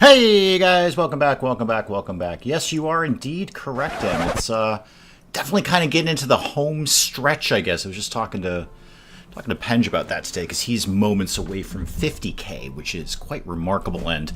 Hey guys, welcome back, welcome back, welcome back. Yes, you are indeed correct, Em. It's definitely kind of getting into the home stretch, I guess. I was just talking to Penge about that today because he's moments away from 50K, which is quite remarkable and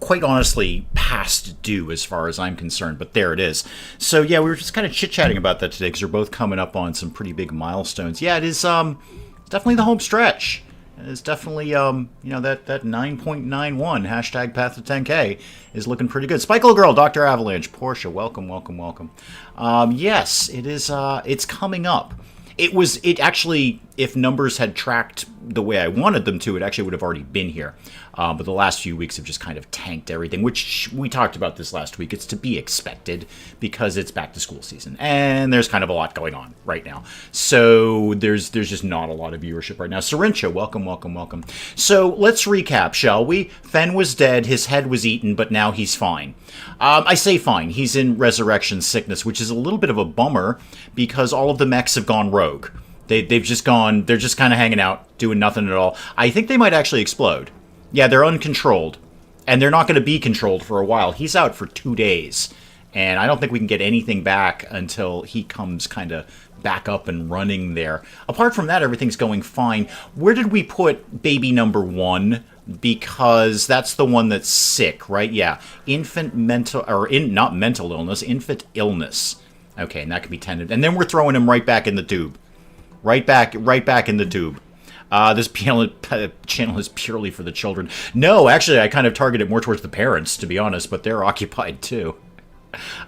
quite honestly past due as far as I'm concerned, but there it is. So yeah, we were just kind of chit-chatting about that today because we're both coming up on some pretty big milestones. Yeah, it is definitely the home stretch. It's definitely, that 9.91 hashtag path to 10K is looking pretty good. Spikeable Girl, Dr. Avalanche, Portia, welcome, welcome, welcome. Yes, it is, it's coming up. It actually, if numbers had tracked the way I wanted them to, it actually would have already been here. But the last few weeks have just kind of tanked everything, which we talked about this last week. It's to be expected because it's back to school season. And there's kind of a lot going on right now. So there's just not a lot of viewership right now. Syrincha, welcome, welcome, welcome. So let's recap, shall we? Fen was dead, his head was eaten, but now he's fine. I say fine. He's in resurrection sickness, which is a little bit of a bummer because all of the mechs have gone rogue. They've just gone, they're just kind of hanging out, doing nothing at all. I think they might actually explode. Yeah, they're uncontrolled. And they're not going to be controlled for a while. He's out for 2 days. And I don't think we can get anything back until he comes kind of back up and running there. Apart from that, everything's going fine. Where did we put baby number 1? Because that's the one that's sick, right? Yeah. Infant mental, or not mental illness, infant illness. Okay, and that could be tended. And then we're throwing him right back in the tube. Right back in the tube. This channel is purely for the children. No, actually, I kind of target it more towards the parents, to be honest, but they're occupied too.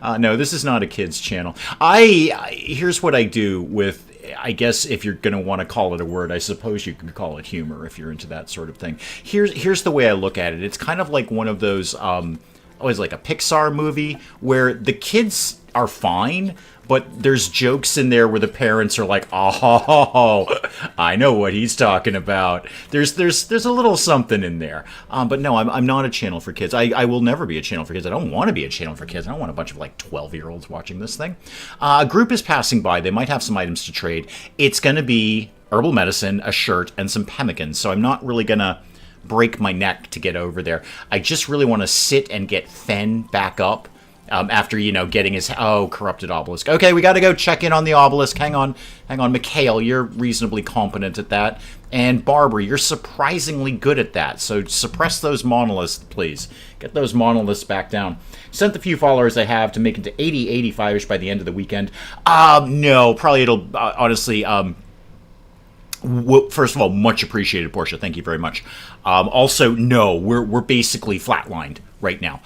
No, this is not a kids channel. Here's what I do with, I guess if you're going to want to call it a word, I suppose you could call it humor if you're into that sort of thing. Here's the way I look at it. It's kind of like one of those, always like a Pixar movie where the kids are fine, but there's jokes in there where the parents are like, oh, I know what he's talking about. There's a little something in there. But no, I'm not a channel for kids. I will never be a channel for kids. I don't want to be a channel for kids. I don't want a bunch of like 12-year-olds watching this thing. A group is passing by. They might have some items to trade. It's going to be herbal medicine, a shirt, and some pemmican. So I'm not really going to break my neck to get over there. I just really want to sit and get Fen back up. After, getting his, corrupted obelisk. Okay, we got to go check in on the obelisk. Hang on. Mikhail, you're reasonably competent at that. And Barbara, you're surprisingly good at that. So suppress those monoliths, please. Get those monoliths back down. Sent the few followers I have to make it to 80, 85-ish by the end of the weekend. No, probably it'll, honestly, first of all, much appreciated, Portia. Thank you very much. Also, no, we're basically flatlined right now.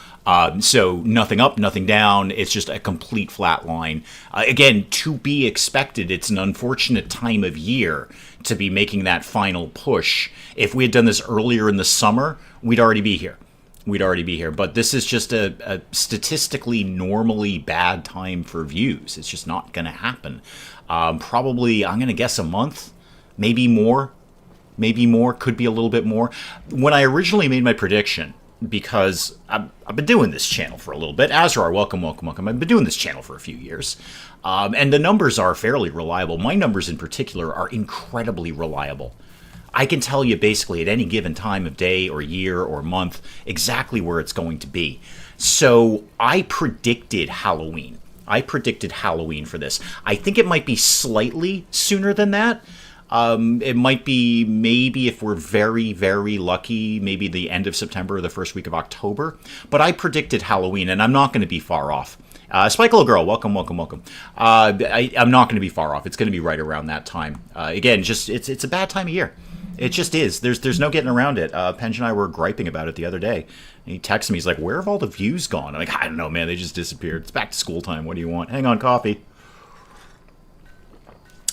So nothing up, nothing down. It's just a complete flat line. Again, to be expected. It's an unfortunate time of year to be making that final push. If we had done this earlier in the summer, we'd already be here. But this is just a statistically normally bad time for views. It's just not going to happen. Probably, I'm going to guess a month. Maybe more, could be a little bit more. When I originally made my prediction, because I've been doing this channel for a little bit. Azrar, welcome, welcome, welcome. I've been doing this channel for a few years. And the numbers are fairly reliable. My numbers in particular are incredibly reliable. I can tell you basically at any given time of day or year or month exactly where it's going to be. So I predicted Halloween. For this. I think it might be slightly sooner than that. It might be maybe if we're very, very lucky, maybe the end of September or the first week of October. But I predicted Halloween, and I'm not going to be far off. Spikeable Girl, welcome, welcome, welcome. I'm not going to be far off. It's going to be right around that time. Again, just it's a bad time of year. It just is. There's no getting around it. Penge and I were griping about it the other day. And he texted me. He's like, "Where have all the views gone?" I'm like, "I don't know, man. They just disappeared. It's back to school time. What do you want? Hang on, coffee."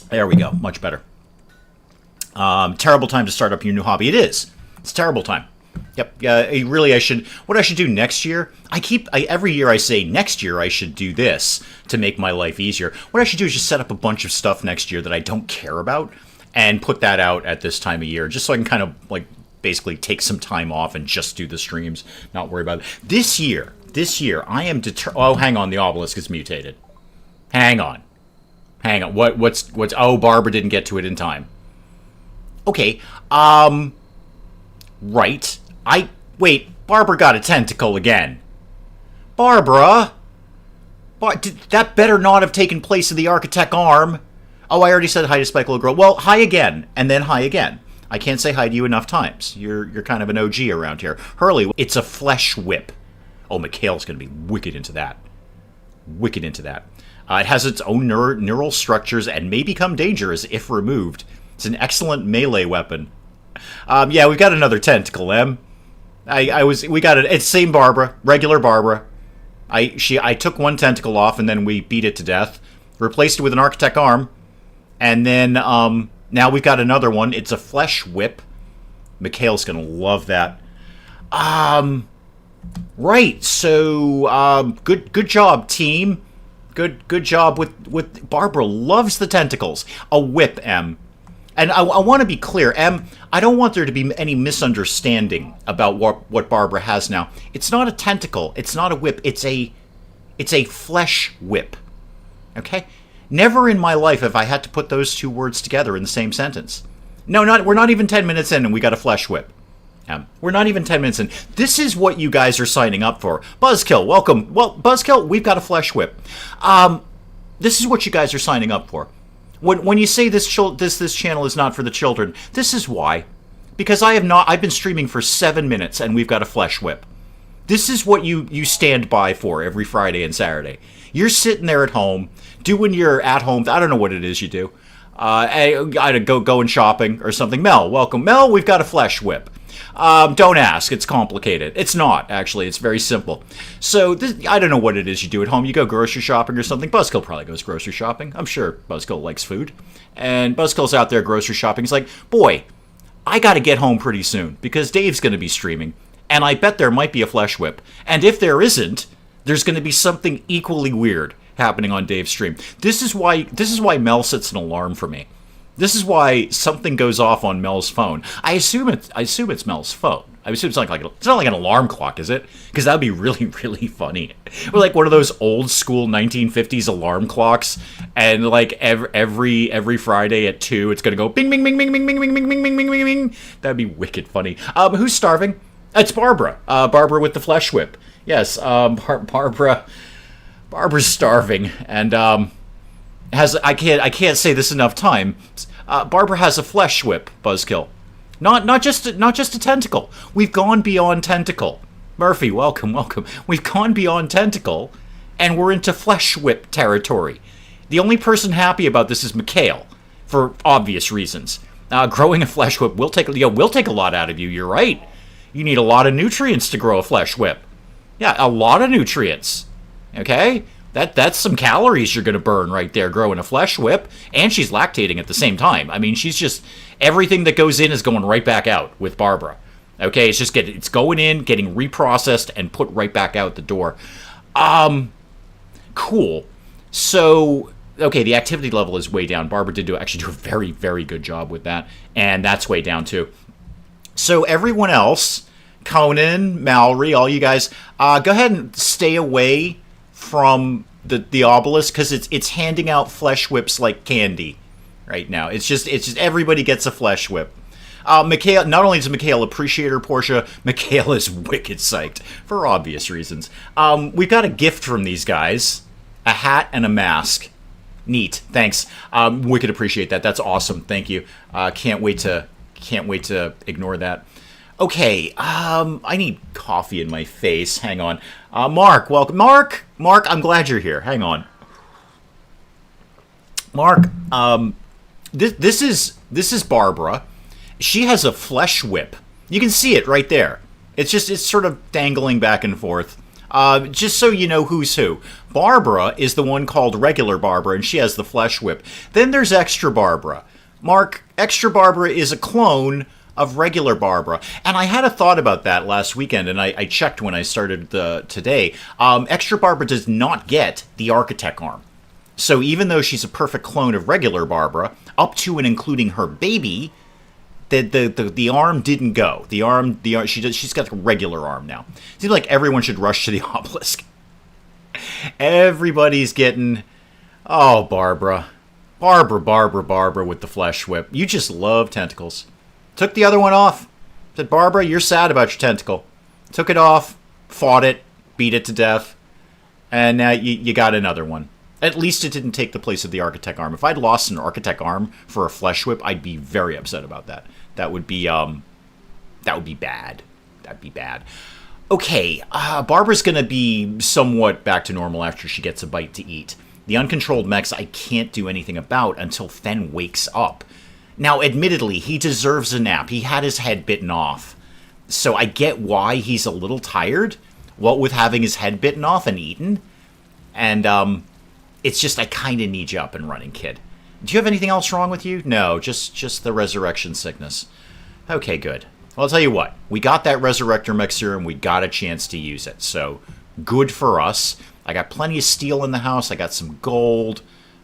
There we go. Much better. Terrible time to start up your new hobby. It is. It's a terrible time. Yep. Really, what I should do next year, every year I say next year I should do this to make my life easier. What I should do is just set up a bunch of stuff next year that I don't care about and put that out at this time of year, just so I can kind of like basically take some time off and just do the streams, not worry about it. This year, I am oh, hang on, the obelisk is mutated. Hang on. What's, oh, Barbara didn't get to it in time. Okay, right. Wait, Barbara got a tentacle again. Barbara? That better not have taken place in the architect arm. Oh, I already said hi to Speckled Girl. Well, hi again, and then hi again. I can't say hi to you enough times. You're kind of an OG around here. Hurley, it's a flesh whip. Oh, Mikhail's going to be wicked into that. Wicked into that. It has its own neural structures and may become dangerous if removed. It's an excellent melee weapon. Yeah, we've got another tentacle, Em. We got it. It's same Barbara, regular Barbara. I took one tentacle off and then we beat it to death. Replaced it with an architect arm. And then, now we've got another one. It's a flesh whip. Mikhail's gonna love that. Right, so, good job, team. Good job with Barbara loves the tentacles. A whip, Em. And I want to be clear, Em, I don't want there to be any misunderstanding about what Barbara has now. It's not a tentacle. It's not a whip. It's a flesh whip. Okay? Never in my life have I had to put those two words together in the same sentence. No, we're not even 10 minutes in and we got a flesh whip. We're not even 10 minutes in. This is what you guys are signing up for. Buzzkill, welcome. Well, Buzzkill, we've got a flesh whip. This is what you guys are signing up for. When you say this channel is not for the children, this is why. Because I've been streaming for 7 minutes and we've got a flesh whip. This is what you stand by for every Friday and Saturday. You're sitting there at home, doing your at-home, I don't know what it is you do. I going shopping or something. Mel, welcome. Mel, we've got a flesh whip. Don't ask. It's complicated. It's not, actually. It's very simple. So, I don't know what it is you do at home. You go grocery shopping or something. Buzzkill probably goes grocery shopping. I'm sure Buzzkill likes food. And Buzzkill's out there grocery shopping. He's like, boy, I got to get home pretty soon because Dave's going to be streaming. And I bet there might be a flesh whip. And if there isn't, there's going to be something equally weird happening on Dave's stream. This is why Mel sets an alarm for me. This is why something goes off on Mel's phone. I assume it's Mel's phone. I assume it's not like an alarm clock, is it? Because that would be really, really funny. Or like one of those old school 1950s alarm clocks, and like every Friday at 2, it's gonna go bing, bing, bing, bing, bing, bing, bing, bing, bing, bing, bing, bing, bing. That'd be wicked funny. Who's starving? It's Barbara. Barbara with the flesh whip. Yes. Barbara's starving, and I can't say this enough time. Barbara has a flesh whip, Buzzkill. Not just a tentacle. We've gone beyond tentacle. Murphy, welcome. We've gone beyond tentacle, and we're into flesh whip territory. The only person happy about this is Mikhail, for obvious reasons. Growing a flesh whip will take a lot out of you. You're right. You need a lot of nutrients to grow a flesh whip. Yeah, a lot of nutrients. Okay? That's some calories you're going to burn right there growing a flesh whip. And she's lactating at the same time. I mean, she's just... Everything that goes in is going right back out with Barbara. Okay? It's going in, getting reprocessed, and put right back out the door. Cool. So... Okay, the activity level is way down. Barbara did actually do a very, very good job with that. And that's way down, too. So everyone else, Conan, Mallory, all you guys, go ahead and stay away from the obelisk, because it's handing out flesh whips like candy right now. It's just everybody gets a flesh whip. Mikhail, not only does Mikhail appreciate her Porsche, Mikhail is wicked psyched for obvious reasons. We've got a gift from these guys, a hat and a mask. Neat, thanks. Wicked appreciate that. That's awesome. Thank you. Can't wait to ignore that. Okay, I need coffee in my face. Hang on. Mark, welcome. Mark, I'm glad you're here. Hang on. Mark, this is Barbara. She has a flesh whip. You can see it right there. It's sort of dangling back and forth. Just so you know who's who. Barbara is the one called regular Barbara, and she has the flesh whip. Then there's extra Barbara. Mark, extra Barbara is a clone of regular Barbara. And I had a thought about that last weekend, and I checked when I started today. Extra Barbara does not get the architect arm. So even though she's a perfect clone of regular Barbara, up to and including her baby, the arm didn't go. She's got a regular arm now. Seems like everyone should rush to the obelisk. Everybody's getting... Oh, Barbara with the flesh whip. You just love tentacles. Took the other one off. Said, Barbara, you're sad about your tentacle. Took it off, fought it, beat it to death, and now you got another one. At least it didn't take the place of the Architect arm. If I'd lost an Architect arm for a flesh whip, I'd be very upset about that. That would be bad. That'd be bad. Okay, Barbara's going to be somewhat back to normal after she gets a bite to eat. The uncontrolled mechs I can't do anything about until Fen wakes up. Now, admittedly, he deserves a nap. He had his head bitten off. So I get why he's a little tired, what with having his head bitten off and eaten. And it's just I kind of need you up and running, kid. Do you have anything else wrong with you? No, just the resurrection sickness. Okay, good. Well, I'll tell you what. We got that Resurrector Mech Serum. We got a chance to use it. So, good for us. I got plenty of steel in the house. I got some gold.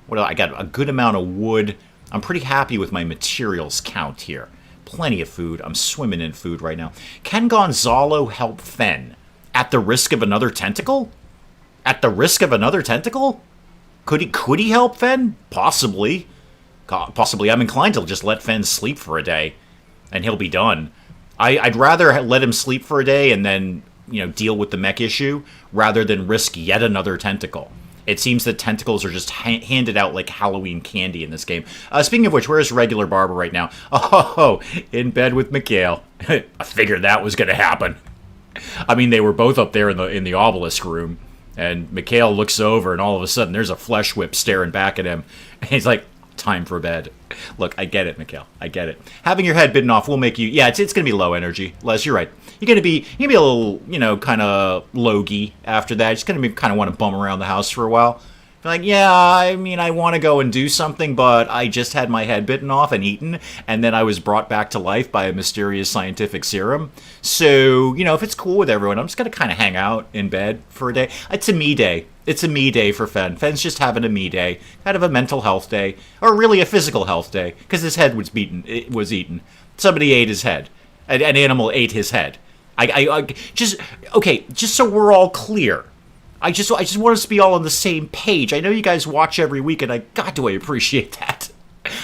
What else? I got a good amount of wood. I'm pretty happy with my materials count here. Plenty of food. I'm swimming in food right now. Can Gonzalo help Fen? At the risk of another tentacle? At the risk of another tentacle? Could he help Fen? Possibly. Possibly. I'm inclined to just let Fen sleep for a day. And he'll be done. I'd rather let him sleep for a day and then, deal with the mech issue rather than risk yet another tentacle. It seems that tentacles are just handed out like Halloween candy in this game. Speaking of which, where's regular Barbara right now? Oh, in bed with Mikhail. I figured that was going to happen. I mean, they were both up there in the obelisk room, and Mikhail looks over, and all of a sudden there's a flesh whip staring back at him. And he's like, time for bed. Look, I get it, Mikhail. I get it. Having your head bitten off will make you... Yeah, it's going to be low energy. Les, you're right. You're going to be a little, kind of logy after that. Just going to be kind of want to bum around the house for a while. Be like, yeah, I mean, I want to go and do something, but I just had my head bitten off and eaten, and then I was brought back to life by a mysterious scientific serum. So, if it's cool with everyone, I'm just going to kind of hang out in bed for a day. It's a me day. It's a me day for Fen. Fen's just having a me day. Kind of a mental health day. Or really a physical health day. Because his head was eaten. Somebody ate his head. An animal ate his head. Just so we're all clear. I just want us to be all on the same page. I know you guys watch every week, and God, do I appreciate that.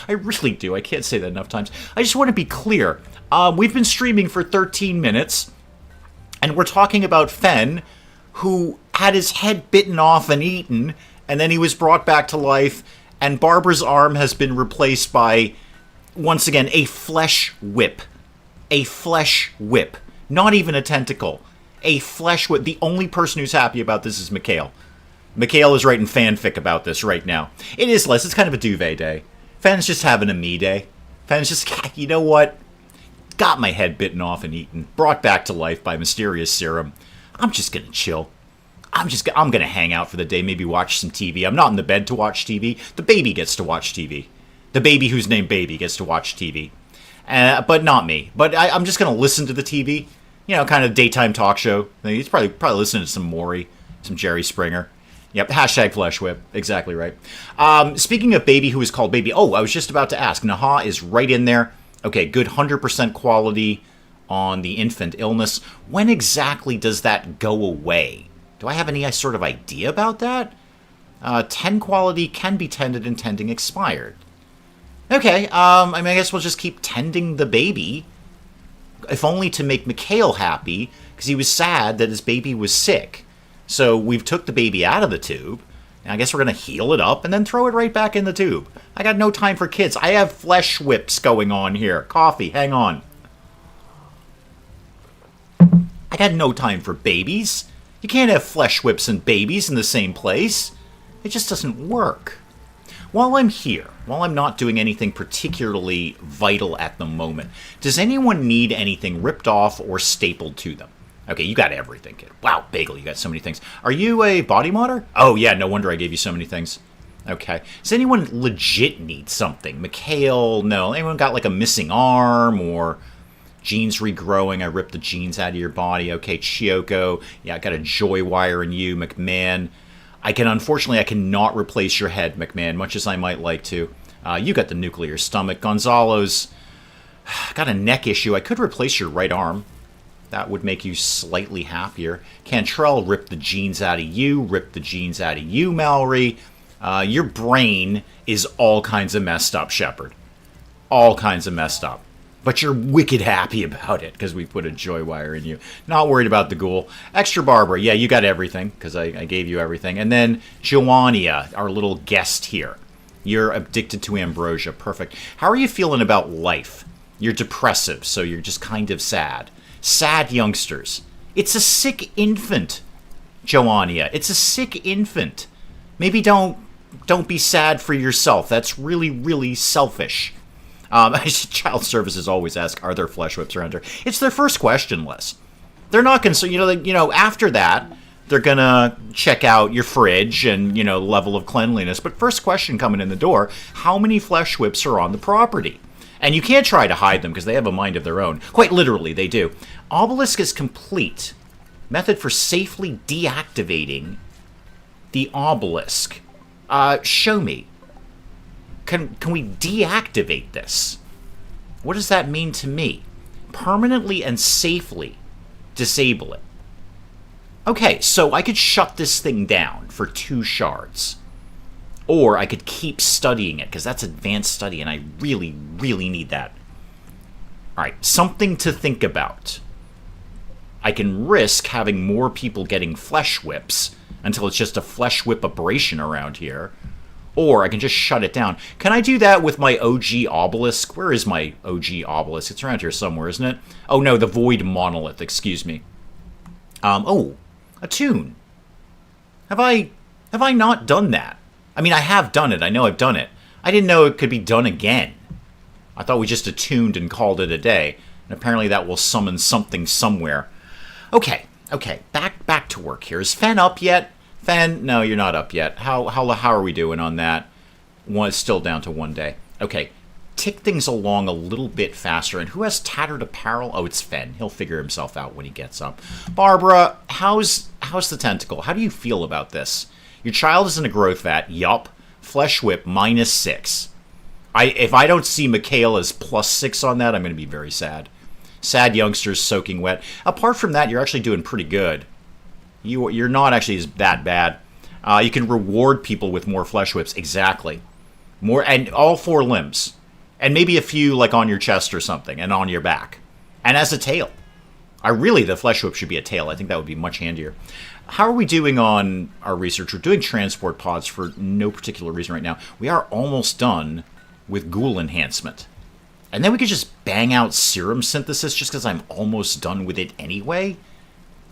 I really do. I can't say that enough times. I just want to be clear. We've been streaming for 13 minutes, and we're talking about Fen, who had his head bitten off and eaten, and then he was brought back to life, and Barbara's arm has been replaced by, once again, a flesh whip. A flesh whip. Not even a tentacle. A flesh whip. The only person who's happy about this is Mikhail. Mikhail is writing fanfic about this right now. It is less. It's kind of a duvet day. Fen's just having a me day. Fen's just, you know what? Got my head bitten off and eaten. Brought back to life by mysterious serum. I'm just gonna chill. I'm gonna hang out for the day, maybe watch some TV. I'm not in the bed to watch TV. The baby gets to watch TV. The baby who's named Baby gets to watch TV. But not me. But I'm just gonna listen to the TV. Kind of daytime talk show. He's probably listening to some Maury, some Jerry Springer. Yep, hashtag Flesh Whip. Exactly right. Speaking of Baby who is called Baby, I was just about to ask. Naha is right in there. Okay, good 100% quality on the infant illness. When exactly does that go away? Do I have any sort of idea about that? 10 quality can be tended and tending expired. Okay, I guess we'll just keep tending the baby. If only to make Mikhail happy, because he was sad that his baby was sick. So we've took the baby out of the tube, and I guess we're going to heal it up and then throw it right back in the tube. I got no time for kids. I have flesh whips going on here. Coffee, hang on. I got no time for babies. You can't have flesh whips and babies in the same place. It just doesn't work. While I'm here, while I'm not doing anything particularly vital at the moment, does anyone need anything ripped off or stapled to them? Okay, you got everything, kid. Wow, Bagel, you got so many things. Are you a body modder? Oh, yeah, no wonder I gave you so many things. Okay. Does anyone legit need something? Mikhail, no. Anyone got like a missing arm or genes regrowing? I ripped the genes out of your body. Okay, Chiyoko. Yeah, I got a joy wire in you, McMahon. Unfortunately, I cannot replace your head, McMahon, much as I might like to. You got the nuclear stomach. Gonzalo's got a neck issue. I could replace your right arm. That would make you slightly happier. Cantrell ripped the genes out of you. Ripped the genes out of you, Mallory. Your brain is all kinds of messed up, Shepard. All kinds of messed up. But you're wicked happy about it because we put a joy wire in you. Not worried about the ghoul. Extra Barbara. Yeah, you got everything because I gave you everything. And then Joania, our little guest here. You're addicted to ambrosia. Perfect. How are you feeling about life? You're depressive, so you're just kind of sad. Sad youngsters. It's a sick infant, Joania. It's a sick infant. Maybe don't be sad for yourself. That's really, really selfish. Child services always ask, are there flesh whips around here? It's their first question list. They're not concerned, after that, they're going to check out your fridge and, level of cleanliness. But first question coming in the door, how many flesh whips are on the property? And you can't try to hide them because they have a mind of their own. Quite literally, they do. Obelisk is complete. Method for safely deactivating the obelisk. Show me. Can we deactivate this? What does that mean to me? Permanently and safely disable it. Okay, so I could shut this thing down for 2 shards. Or I could keep studying it, because that's advanced study, and I really, really need that. Alright, something to think about. I can risk having more people getting flesh whips until it's just a flesh whip aberration around here. Or I can just shut it down. Can I do that with my OG obelisk? Where is my OG obelisk? It's around here somewhere, isn't it? Oh no, the void monolith, excuse me. Oh, a tune. Have I not done that? I mean, I have done it. I know I've done it. I didn't know it could be done again. I thought we just attuned and called it a day. And apparently that will summon something somewhere. Okay, back to work here. Is Fen up yet? Fen, no, you're not up yet. How are we doing on that? Still down to 1 day. Okay, tick things along a little bit faster. And who has tattered apparel? Oh, it's Fen. He'll figure himself out when he gets up. Barbara, how's the tentacle? How do you feel about this? Your child is in a growth vat. Yup. Flesh whip -6. If I don't see Michaela's +6 on that, I'm going to be very sad. Sad youngsters soaking wet. Apart from that, you're actually doing pretty good. You're not actually that bad. You can reward people with more flesh whips. Exactly. More, and all 4 limbs. And maybe a few like on your chest or something, and on your back. And as a tail. The flesh whip should be a tail. I think that would be much handier. How are we doing on our research? We're doing transport pods for no particular reason right now. We are almost done with ghoul enhancement. And then we could just bang out serum synthesis just because I'm almost done with it anyway.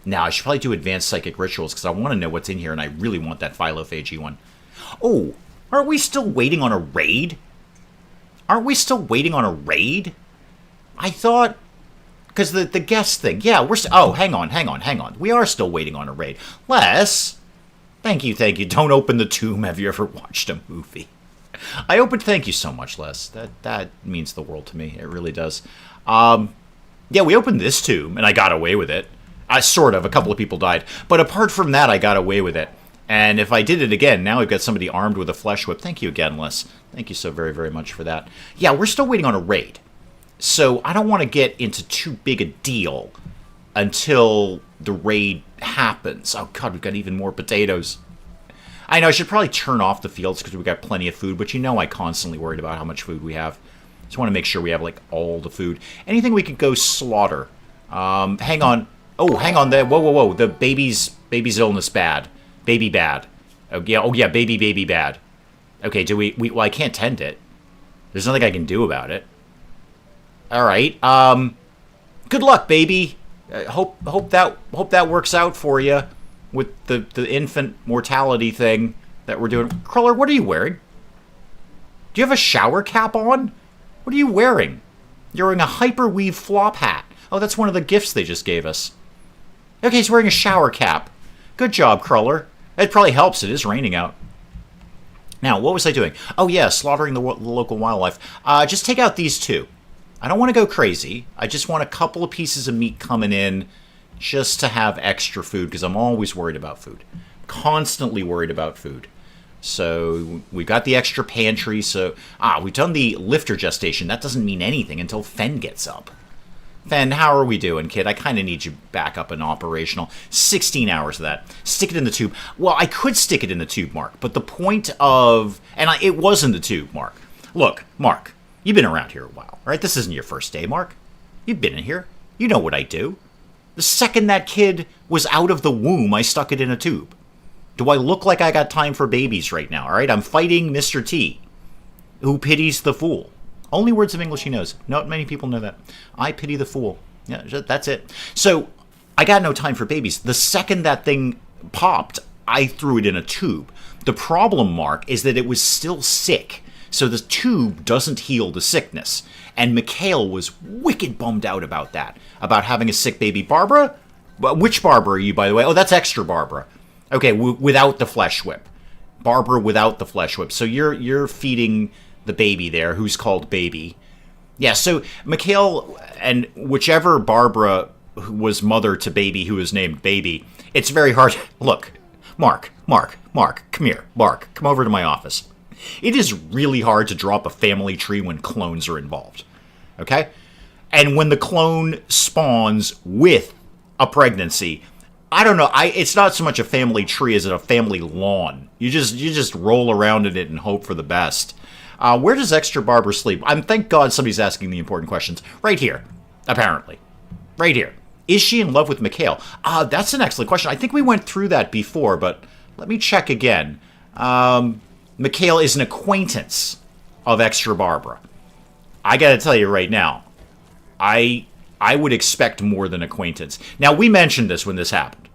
Now, I should probably do advanced psychic rituals because I want to know what's in here, and I really want that phylophagy one. Oh, aren't we still waiting on a raid? I thought... Because the guest thing, yeah, we're... Oh, hang on. We are still waiting on a raid. Les, thank you. Don't open the tomb. Have you ever watched a movie? Thank you so much, Les. That means the world to me. It really does. Yeah, we opened this tomb, and I got away with it. Sort of. A couple of people died. But apart from that, I got away with it. And if I did it again, now we've got somebody armed with a flesh whip. Thank you again, Les. Thank you so very, very much for that. Yeah, we're still waiting on a raid. So I don't want to get into too big a deal until the raid happens. Oh, God, we've got even more potatoes. I know, I should probably turn off the fields because we've got plenty of food. But I constantly worried about how much food we have. Just want to make sure we have, all the food. Anything we could go slaughter. Hang on. Oh, hang on there. Whoa. The baby's illness bad. Baby bad. Oh yeah, baby bad. Okay, well, I can't tend it. There's nothing I can do about it. Alright, good luck, baby. Hope that works out for you with the infant mortality thing that we're doing. Cruller, what are you wearing? Do you have a shower cap on? What are you wearing? You're wearing a hyperweave flop hat. Oh, that's one of the gifts they just gave us. Okay, he's wearing a shower cap. Good job, Cruller. It probably helps. It is raining out. Now, what was I doing? Oh, yeah, slaughtering the local wildlife. Just take out these 2. I don't want to go crazy. I just want a couple of pieces of meat coming in just to have extra food because I'm always worried about food. Constantly worried about food. So we've got the extra pantry. So, we've done the lifter gestation. That doesn't mean anything until Fen gets up. Fen, how are we doing, kid? I kind of need you back up and operational. 16 hours of that. Stick it in the tube. Well, I could stick it in the tube, Mark. But the point of... And it was in the tube, Mark. Look, Mark. You've been around here a while, right? This isn't your first day, Mark. You've been in here. You know what I do. The second that kid was out of the womb, I stuck it in a tube. Do I look like I got time for babies right now, all right? I'm fighting Mr. T, who pities the fool. Only words of English he knows. Not many people know that. I pity the fool. Yeah, that's it. So, I got no time for babies. The second that thing popped, I threw it in a tube. The problem, Mark, is that it was still sick. So the tube doesn't heal the sickness. And Mikhail was wicked bummed out about that. About having a sick baby. Barbara? Which Barbara are you, by the way? Oh, that's extra Barbara. Okay, without the flesh whip. Barbara without the flesh whip. So you're feeding the baby there, who's called Baby. Yeah, so Mikhail and whichever Barbara was mother to Baby, who was named Baby, it's very hard. Look, Mark, come here. Mark, come over to my office. It is really hard to drop a family tree when clones are involved. Okay? And when the clone spawns with a pregnancy, I don't know. It's not so much a family tree as a family lawn. You just roll around in it and hope for the best. Where does extra Barbara sleep? Thank God somebody's asking the important questions. Right here, apparently. Right here. Is she in love with Mikhail? That's an excellent question. I think we went through that before, but let me check again. Mikhail is an acquaintance of extra Barbara. I gotta tell you right now, I would expect more than acquaintance. Now, we mentioned this when this happened.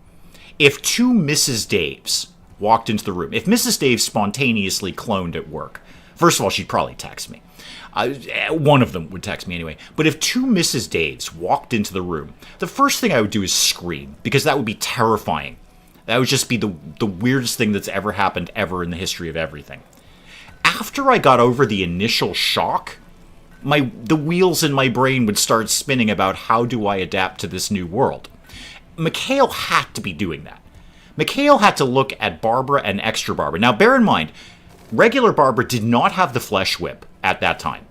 If two Mrs. Daves walked into the room, if Mrs. Dave spontaneously cloned at work, first of all, she'd probably text me. One of them would text me anyway. But if two Mrs. Daves walked into the room, the first thing I would do is scream, because that would be terrifying. That would just be the weirdest thing that's ever happened ever in the history of everything. After I got over the initial shock, the wheels in my brain would start spinning about how do I adapt to this new world. Mikhail had to be doing that. Mikhail had to look at Barbara and extra Barbara. Now, bear in mind, regular Barbara did not have the flesh whip at that time.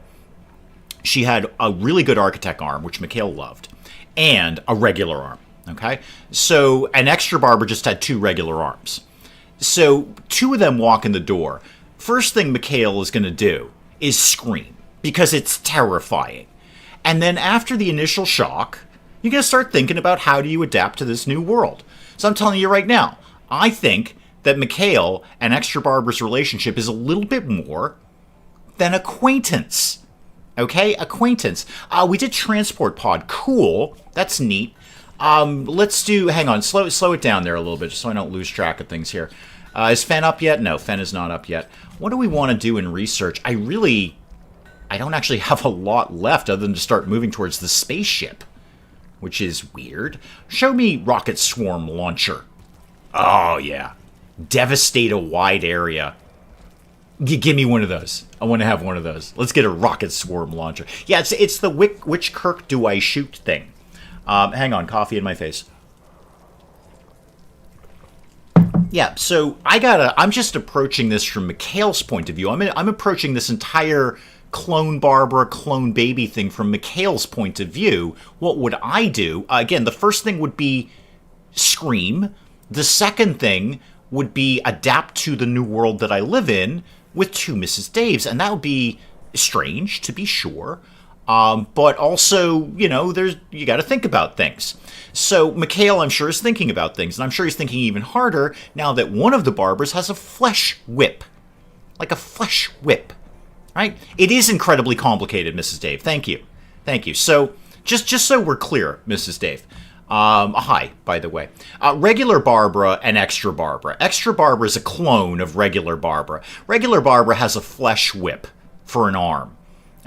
She had a really good architect arm, which Mikhail loved, and a regular arm. Okay? So, an extra Barbara just had two regular arms. So, two of them walk in the door. First thing Mikhail is going to do is scream, because it's terrifying. And then after the initial shock, you're going to start thinking about how do you adapt to this new world. So I'm telling you right now, I think that Mikhail and extra Barbara's relationship is a little bit more than acquaintance. Okay? Acquaintance. We did transport pod. Cool. That's neat. Let's do, hang on, slow it down there a little bit just so I don't lose track of things here. Is Fen up yet? No, Fen is not up yet. What do we want to do in research? I don't actually have a lot left other than to start moving towards the spaceship, which is weird. Show me rocket swarm launcher. Oh, yeah. Devastate a wide area. Give me one of those. I want to have one of those. Let's get a rocket swarm launcher. Yeah, it's the which Kirk do I shoot thing. Hang on, coffee in my face. Yeah, so I'm just approaching this from Mikhail's point of view. I'm approaching this entire clone Barbara, clone baby thing from Mikhail's point of view. What would I do? Again, the first thing would be scream. The second thing would be adapt to the new world that I live in with two Mrs. Daves, and that would be strange, to be sure. But also, you got to think about things. So Mikhail, I'm sure, is thinking about things, and I'm sure he's thinking even harder now that one of the Barbers has a flesh whip. Like a flesh whip, right? It is incredibly complicated, Mrs. Dave. Thank you. So, just so we're clear, Mrs. Dave. Hi, by the way. Regular Barbara and extra Barbara. Extra Barbara is a clone of regular Barbara. Regular Barbara has a flesh whip for an arm.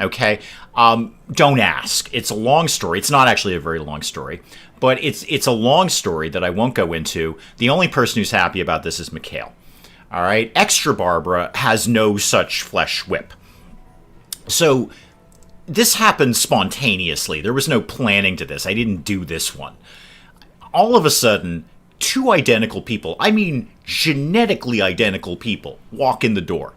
Okay? Don't ask. It's a long story. It's not actually a very long story. But it's a long story that I won't go into. The only person who's happy about this is Mikhail. All right? Extra Barbara has no such flesh whip. So, this happened spontaneously. There was no planning to this. I didn't do this one. All of a sudden, two identical people, I mean genetically identical people, walk in the door.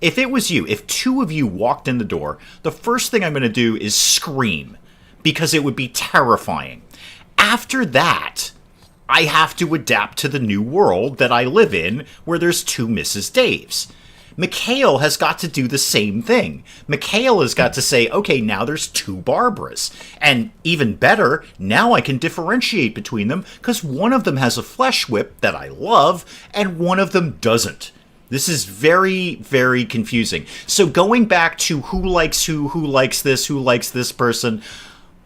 If it was you, if two of you walked in the door, the first thing I'm going to do is scream, because it would be terrifying. After that, I have to adapt to the new world that I live in, where there's two Mrs. Daves. Mikhail has got to do the same thing. Mikhail has got to say, okay, now there's 2 Barbaras. And even better, now I can differentiate between them because one of them has a flesh whip that I love and one of them doesn't. This is very, very confusing. So going back to who likes this person,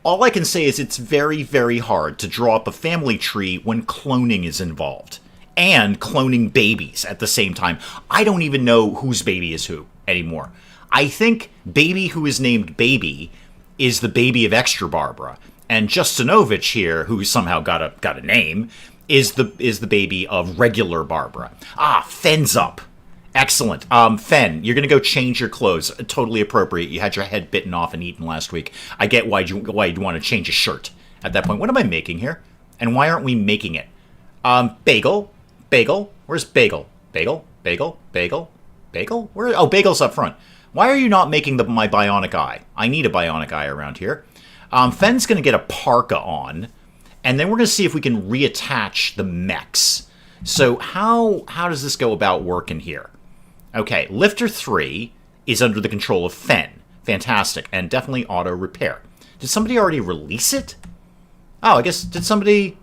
all I can say is it's very, very hard to draw up a family tree when cloning is involved. And cloning babies at the same time. I don't even know whose baby is who anymore. I think baby who is named Baby is the baby of Extra Barbara. And Justinovich here, who somehow got a name, is the baby of regular Barbara. Ah, Fenn's up. Excellent. Fenn, you're going to go change your clothes. Totally appropriate. You had your head bitten off and eaten last week. I get why you'd want to change a shirt at that point. What am I making here? And why aren't we making it? Bagel. Bagel? Where's Bagel? Bagel? Bagel? Bagel? Bagel? Where? Oh, Bagel's up front. Why are you not making my bionic eye? I need a bionic eye around here. Fenn's going to get a parka on, and then we're going to see if we can reattach the mechs. So how does this go about working here? Okay, Lifter 3 is under the control of Fenn. Fantastic, and definitely auto repair. Did somebody already release it? Oh, I guess, did somebody...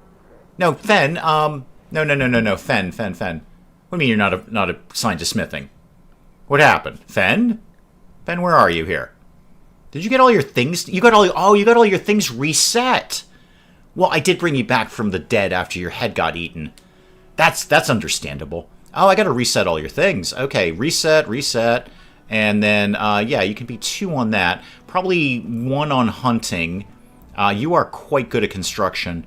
No, Fenn, No, Fenn. What do you mean you're not assigned to smithing? What happened? Fenn, where are you here? Did you get all your things? You got all your things reset. Well, I did bring you back from the dead after your head got eaten. That's understandable. Oh, I got to reset all your things. Okay, reset. And then, yeah, you can be 2 on that. Probably 1 on hunting. You are quite good at construction.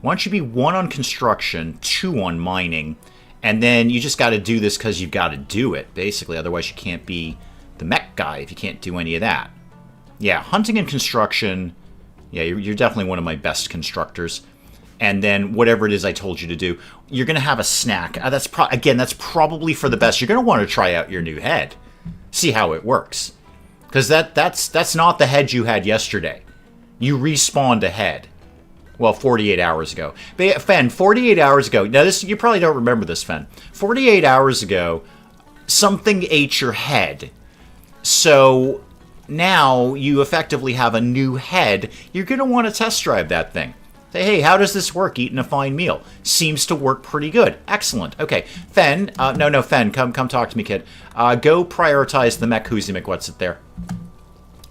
Why don't you be 1 on construction, 2 on mining, and then you just got to do this because you've got to do it, basically. Otherwise, you can't be the mech guy if you can't do any of that. Yeah, hunting and construction, yeah, you're definitely one of my best constructors. And then whatever it is I told you to do, you're going to have a snack. That's probably for the best. You're going to want to try out your new head. See how it works. Because that's not the head you had yesterday. You respawned a head. Well, 48 hours ago. But Fenn, 48 hours ago. Now, you probably don't remember this, Fenn. 48 hours ago, something ate your head. So now you effectively have a new head. You're going to want to test drive that thing. Say, hey, how does this work eating a fine meal? Seems to work pretty good. Excellent. Okay, Fenn, Fenn, come talk to me, kid. Go prioritize the mech who's what's it there.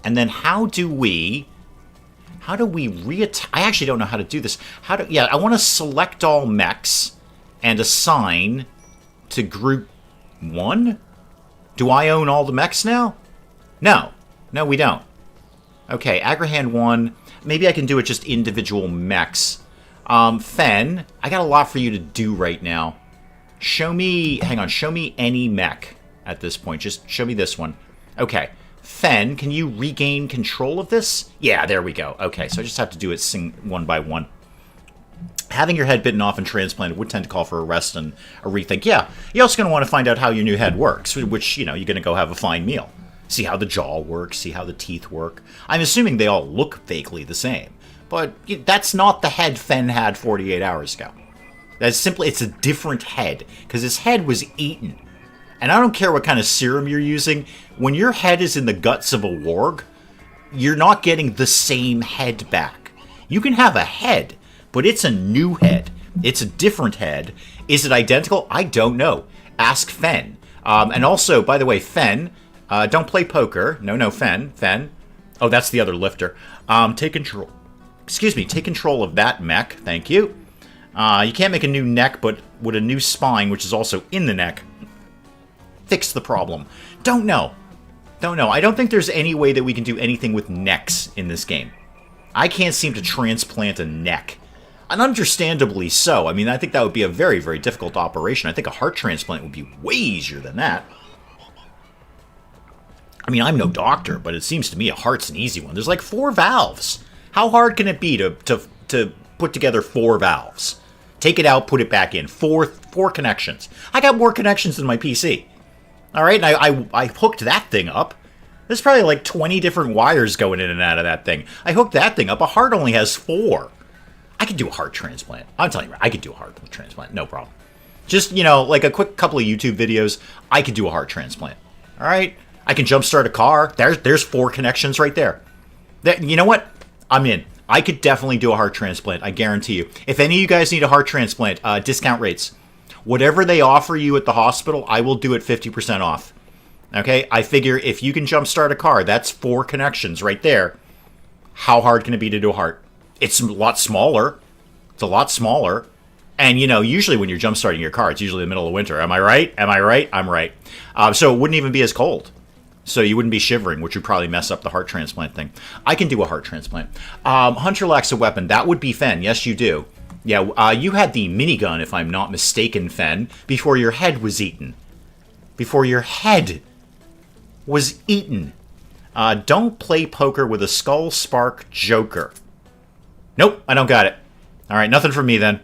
And then how do we reattach? I actually don't know how to do this. I want to select all mechs and assign to group 1? Do I own all the mechs now? No, we don't. Okay, Agrahand 1. Maybe I can do it just individual mechs. Fenn, I got a lot for you to do right now. Show me any mech at this point. Just show me this one. Okay. Fenn, can you regain control of this? Yeah, there we go. Okay, so I just have to do it one by one. Having your head bitten off and transplanted would tend to call for a rest and a rethink. Yeah, you're also going to want to find out how your new head works, which, you're going to go have a fine meal. See how the jaw works, see how the teeth work. I'm assuming they all look vaguely the same, but that's not the head Fenn had 48 hours ago. It's a different head, because his head was eaten. And I don't care what kind of serum you're using, when your head is in the guts of a warg, you're not getting the same head back. You can have a head, but it's a new head. It's a different head. Is it identical? I don't know. Ask Fenn. And also, by the way, Fenn, don't play poker. No, Fenn. Oh, that's the other lifter. Take control. Take control of that mech. Thank you. You can't make a new neck, but with a new spine, which is also in the neck, fix the problem. Don't know. I don't think there's any way that we can do anything with necks in this game. I can't seem to transplant a neck. And understandably so. I mean, I think that would be a very, very difficult operation. I think a heart transplant would be way easier than that. I mean, I'm no doctor, but it seems to me a heart's an easy one. There's like 4 valves. How hard can it be to put together 4 valves? Take it out, put it back in. Four connections. I got more connections than my PC. All right, and I hooked that thing up. There's probably like 20 different wires going in and out of that thing. I hooked that thing up. A heart only has 4. I could do a heart transplant. I'm telling you, I could do a heart transplant. No problem. Just, you know, like a quick couple of YouTube videos, I could do a heart transplant. All right? I can jumpstart a car. There's 4 connections right there. You know what? I'm in. I could definitely do a heart transplant. I guarantee you. If any of you guys need a heart transplant, discount rates. Whatever they offer you at the hospital, I will do it 50% off. Okay? I figure if you can jumpstart a car, that's 4 connections right there. How hard can it be to do a heart? It's a lot smaller. It's a lot smaller. And, you know, usually when you're jumpstarting your car, it's usually the middle of winter. Am I right? Am I right? I'm right. So it wouldn't even be as cold. So you wouldn't be shivering, which would probably mess up the heart transplant thing. I can do a heart transplant. Hunter lacks a weapon. That would be Fen. Yes, you do. Yeah, you had the minigun, if I'm not mistaken, Fen, before your head was eaten. Before your head was eaten. Don't play poker with a Skull Spark Joker. Nope, I don't got it. All right, nothing from me then.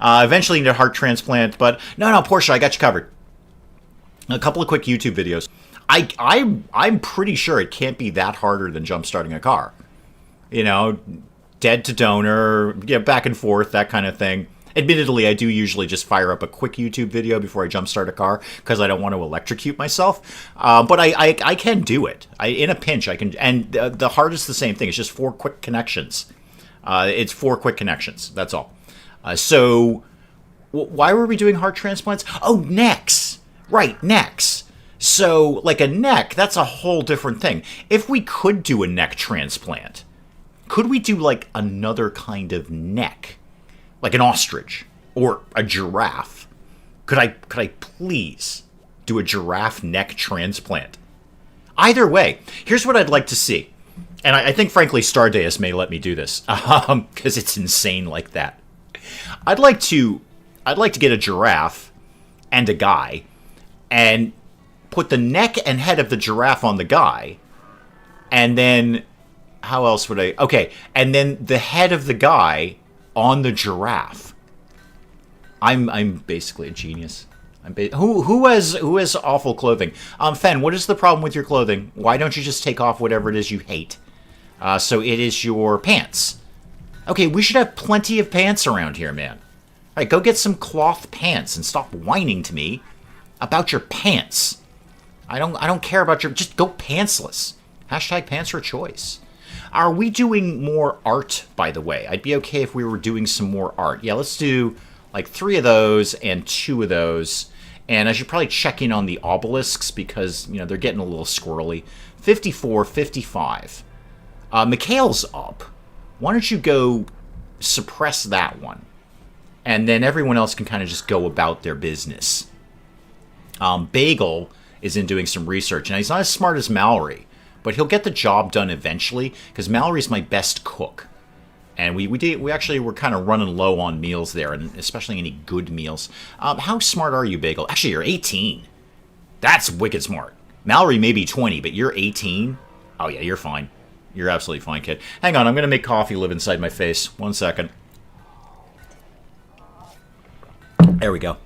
Eventually need a heart transplant, but no, Portia, I got you covered. A couple of quick YouTube videos. I'm pretty sure it can't be that harder than jump-starting a car. You know, dead to donor, yeah, back and forth, that kind of thing. Admittedly, I do usually just fire up a quick YouTube video before I jump-start a car because I don't want to electrocute myself. But I can do it. In a pinch, I can. And the heart is the same thing. It's just 4 quick connections. It's 4 quick connections. That's all. So, why were we doing heart transplants? Oh, necks. Right, necks. So, like a neck, that's a whole different thing. If we could do a neck transplant, could we do, like, another kind of neck? Like an ostrich or a giraffe? Could I please do a giraffe neck transplant? Either way, here's what I'd like to see. And I think, frankly, Stardeus may let me do this, because it's insane like that. I'd like to get a giraffe and a guy and put the neck and head of the giraffe on the guy, and then how else would I? Okay, and then the head of the guy on the giraffe. I'm basically a genius. Who has awful clothing? Fen, what is the problem with your clothing? Why don't you just take off whatever it is you hate? So it is your pants. Okay, we should have plenty of pants around here, man. All right, go get some cloth pants and stop whining to me about your pants. I don't care about your... Just go pantsless. Hashtag pants for choice. Are we doing more art, by the way? I'd be okay if we were doing some more art. Yeah, let's do like 3 of those and 2 of those. And I should probably check in on the obelisks because, you know, they're getting a little squirrely. 54, 55. Mikhail's up. Why don't you go suppress that one? And then everyone else can kind of just go about their business. Bagel is in doing some research. Now, he's not as smart as Mallory, but he'll get the job done eventually because Mallory's my best cook. And we actually were kind of running low on meals there, and especially any good meals. How smart are you, Bagel? Actually, you're 18. That's wicked smart. Mallory may be 20, but you're 18? Oh, yeah, you're fine. You're absolutely fine, kid. Hang on, I'm going to make coffee live inside my face. 1 second. There we go.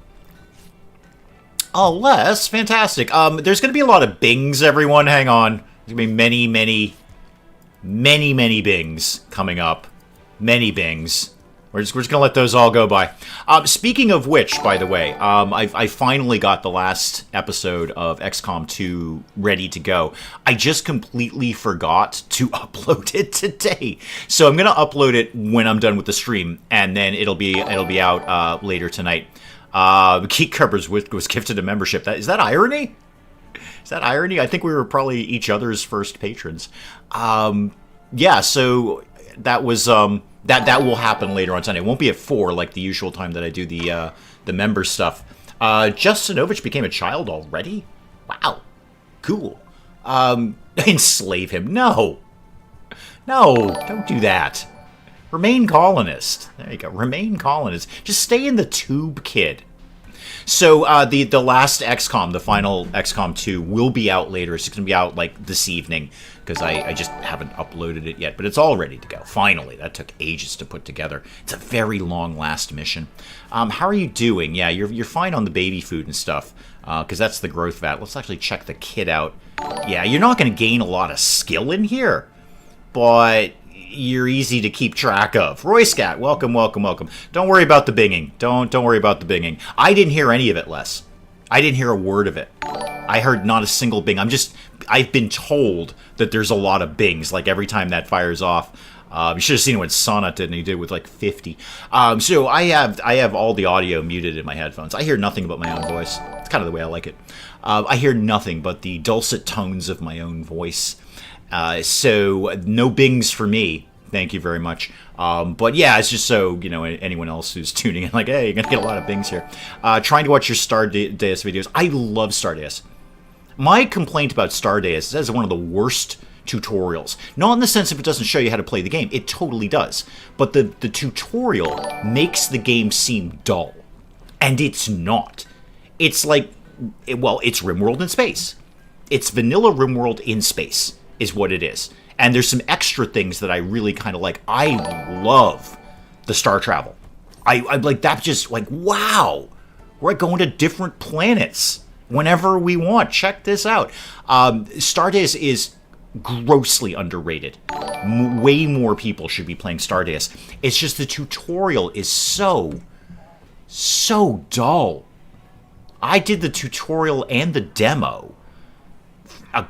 Oh, Les, fantastic. There's going to be a lot of bings, everyone. Hang on. There's going to be many bings coming up. Many bings. We're just going to let those all go by. Speaking of which, by the way, I finally got the last episode of XCOM 2 ready to go. I just completely forgot to upload it today. So I'm going to upload it when I'm done with the stream, and then it'll be out later tonight. Geek Cubbers was gifted a membership. Is that irony? Is that irony? I think we were probably each other's first patrons. Yeah, so that was... That will happen later on Sunday. It won't be at 4 like the usual time that I do the member stuff. Justinovich became a child already? Wow. Cool. Enslave him. No, don't do that. Remain colonist. There you go. Remain colonist. Just stay in the tube, kid. So the last XCOM, the final XCOM 2, will be out later. It's going to be out like this evening because I just haven't uploaded it yet. But it's all ready to go. Finally. That took ages to put together. It's a very long last mission. How are you doing? Yeah, you're fine on the baby food and stuff because that's the growth vat. Let's actually check the kid out. Yeah, you're not going to gain a lot of skill in here. But you're easy to keep track of. Roy Scat, welcome, welcome, welcome. Don't worry about the binging. Don't worry about the binging. I didn't hear any of it, Les. I didn't hear a word of it. I heard not a single bing. I've been told that there's a lot of bings, like every time that fires off. You should have seen what Sonnet did, and he did with like 50. So I have all the audio muted in my headphones. I hear nothing but my own voice. It's kind of the way I like it. I hear nothing but the dulcet tones of my own voice. So no bings for me. Thank you very much. But yeah, it's just so, anyone else who's tuning in, like, hey, you're going to get a lot of bings here. Trying to watch your Stardust videos. I love Stardust. My complaint about Stardust is that it's one of the worst tutorials. Not in the sense if it doesn't show you how to play the game. It totally does. But the tutorial makes the game seem dull. And it's not. It's like, it's RimWorld in space. It's vanilla RimWorld in space is what it is. And there's some extra things that I really kind of like. I love the star travel. I like that, just like, wow, we're going to different planets whenever we want. Check this out. Stardust is grossly underrated. Way more people should be playing Stardust. It's just the tutorial is so dull. I did the tutorial and the demo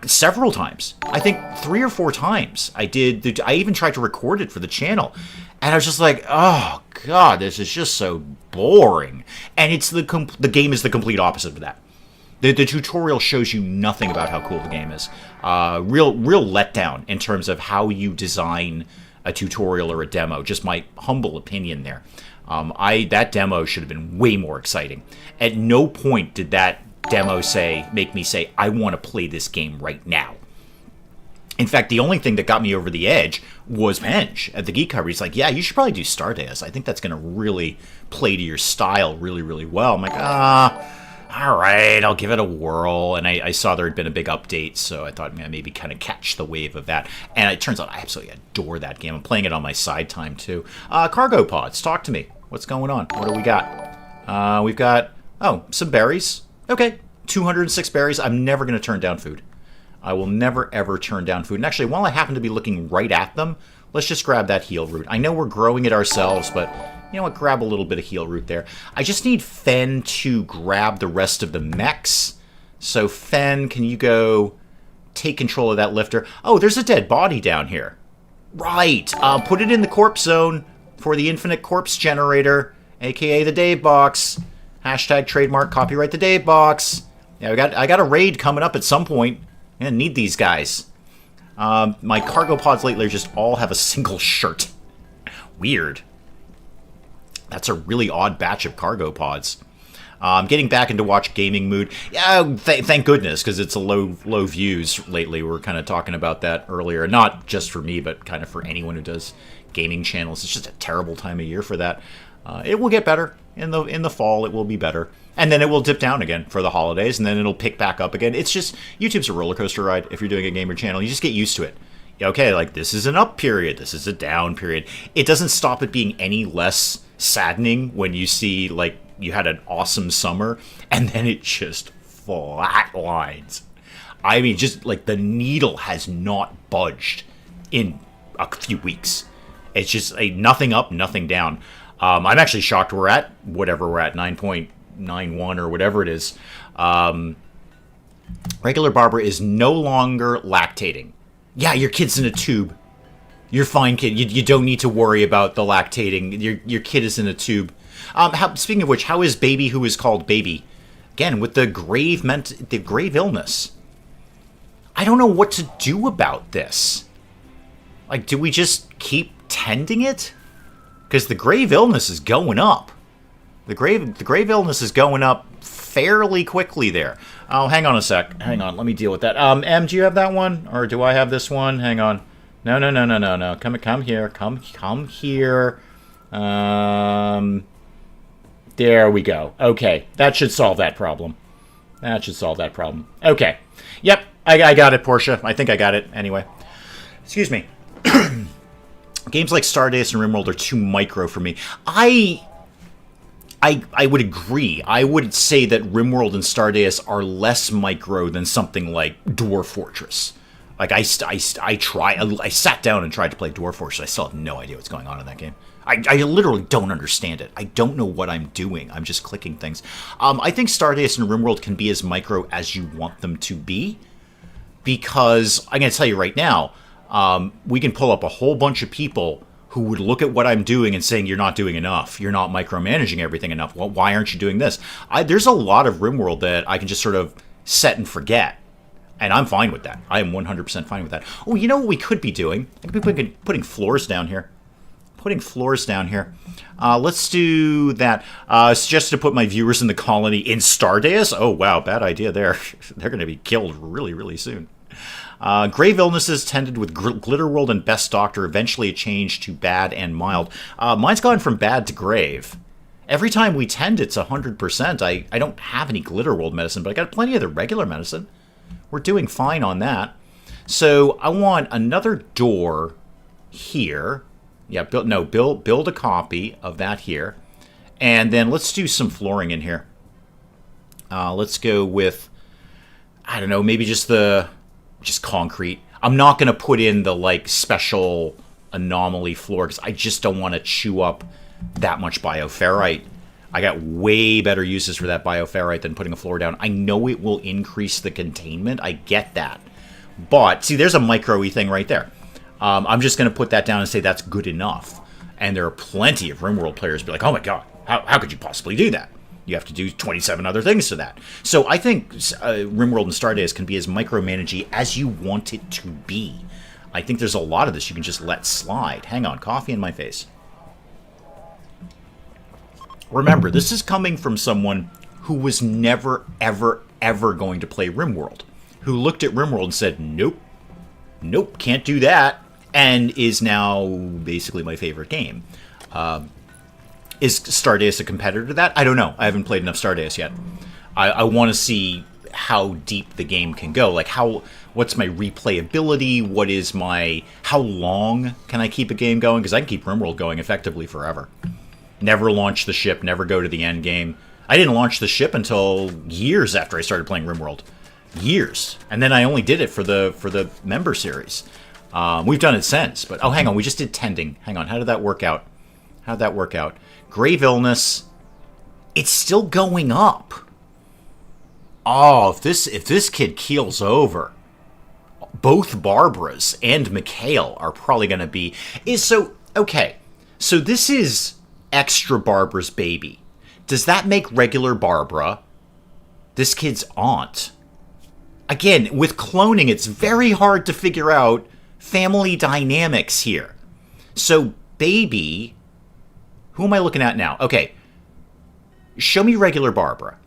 several times. I think 3 or 4 times. I even tried to record it for the channel, and I was just like, oh god, this is just so boring. And it's the game is the complete opposite of that. The tutorial shows you nothing about how cool the game is. Real letdown in terms of how you design a tutorial or a demo. Just my humble opinion there. That demo should have been way more exciting. At no point did that demo make me say, I want to play this game right now. In fact, the only thing that got me over the edge was Penge at the Geek Cover. He's like, yeah, you should probably do Stardust. I think that's going to really play to your style really, really well. I'm like, all right, I'll give it a whirl. And I saw there had been a big update, so I thought maybe kind of catch the wave of that. And it turns out I absolutely adore that game. I'm playing it on my side time, too. Cargo pods, talk to me. What's going on? What do we got? We've got, some berries. Okay, 206 berries. I'm never going to turn down food. I will never, ever turn down food. And actually, while I happen to be looking right at them, let's just grab that heal root. I know we're growing it ourselves, but you know what? Grab a little bit of heal root there. I just need Fen to grab the rest of the mechs. So, Fen, can you go take control of that lifter? Oh, there's a dead body down here. Right. Put it in the corpse zone for the infinite corpse generator, a.k.a. the Dave box. Hashtag trademark copyright the Dave box. Yeah, I got a raid coming up at some point. I'm gonna need these guys. My cargo pods lately just all have a single shirt. Weird. That's a really odd batch of cargo pods. I'm getting back into watch gaming mood. Yeah, thank goodness, because it's a low views lately. We were kind of talking about that earlier. Not just for me, but kind of for anyone who does gaming channels. It's just a terrible time of year for that. It will get better. In the fall, it will be better. And then it will dip down again for the holidays, and then it'll pick back up again. It's just, YouTube's a roller coaster ride if you're doing a gamer channel. You just get used to it. Okay, like, this is an up period, this is a down period. It doesn't stop it being any less saddening when you see, like, you had an awesome summer, and then it just flatlines. I mean, just, like, the needle has not budged in a few weeks. It's just nothing up, nothing down. I'm actually shocked we're at whatever we're at, 9.91 or whatever it is. Regular Barbara is no longer lactating. Yeah, your kid's in a tube. You're fine, kid. You don't need to worry about the lactating. Your kid is in a tube. Speaking of which, how is baby who is called baby? Again, with the grave illness. I don't know what to do about this. Like, do we just keep tending it? Because the grave illness is going up. The grave illness is going up fairly quickly there. Oh, hang on a sec. Hang on, let me deal with that. Em, do you have that one? Or do I have this one? Hang on. No. Come here. Come here. There we go. Okay, that should solve that problem. Okay. Yep, I got it, Portia. I think I got it. Anyway. Excuse me. Games like Stardust and RimWorld are too micro for me. I would agree. I would say that RimWorld and Stardust are less micro than something like Dwarf Fortress. Like, I sat down and tried to play Dwarf Fortress. I still have no idea what's going on in that game. I literally don't understand it. I don't know what I'm doing. I'm just clicking things. I think Stardust and RimWorld can be as micro as you want them to be. Because, I'm going to tell you right now, we can pull up a whole bunch of people who would look at what I'm doing and saying, you're not doing enough. You're not micromanaging everything enough. Well, why aren't you doing this? There's a lot of RimWorld that I can just sort of set and forget. And I'm fine with that. I am 100% fine with that. Oh, you know what we could be doing? I could be putting floors down here. Let's do that. Suggested to put my viewers in the colony in Stardust. Oh, wow. Bad idea there. They're going to be killed really, really soon. Grave illnesses tended with Glitterworld and Best Doctor. Eventually it changed to bad and mild. Mine's gone from bad to grave. Every time we tend, it's 100%. I don't have any Glitterworld medicine, but I got plenty of the regular medicine. We're doing fine on that. So I want another door here. Yeah, build a copy of that here. And then let's do some flooring in here. Let's go with, I don't know, maybe just concrete. I'm not going to put in the, like, special anomaly floor because I just don't want to chew up that much bioferrite. I got way better uses for that bioferrite than putting a floor down. I know it will increase the containment. I get that. But, see, there's a micro-y thing right there. I'm just going to put that down and say that's good enough. And there are plenty of RimWorld players be like, oh my god, how could you possibly do that? You have to do 27 other things to that. So I think RimWorld and Stardust can be as micromanagey as you want it to be. I think there's a lot of this you can just let slide. Hang on, coffee in my face. Remember, this is coming from someone who was never, ever, ever going to play RimWorld. Who looked at RimWorld and said, nope, can't do that. And is now basically my favorite game. Is Stardust a competitor to that? I don't know. I haven't played enough Stardust yet. I want to see how deep the game can go. Like, what's my replayability? How long can I keep a game going? Because I can keep RimWorld going effectively forever. Never launch the ship, never go to the end game. I didn't launch the ship until years after I started playing RimWorld. Years. And then I only did it for the member series. We've done it since, but, oh, hang on, we just did tending. Hang on, how did that work out? Grave illness. It's still going up. Oh, if this kid keels over, both Barbaras and Mikhail are probably going to be... Okay, so this is extra Barbara's baby. Does that make regular Barbara this kid's aunt? Again, with cloning, it's very hard to figure out family dynamics here. So, baby... Who am I looking at now? Okay. Show me regular Barbara.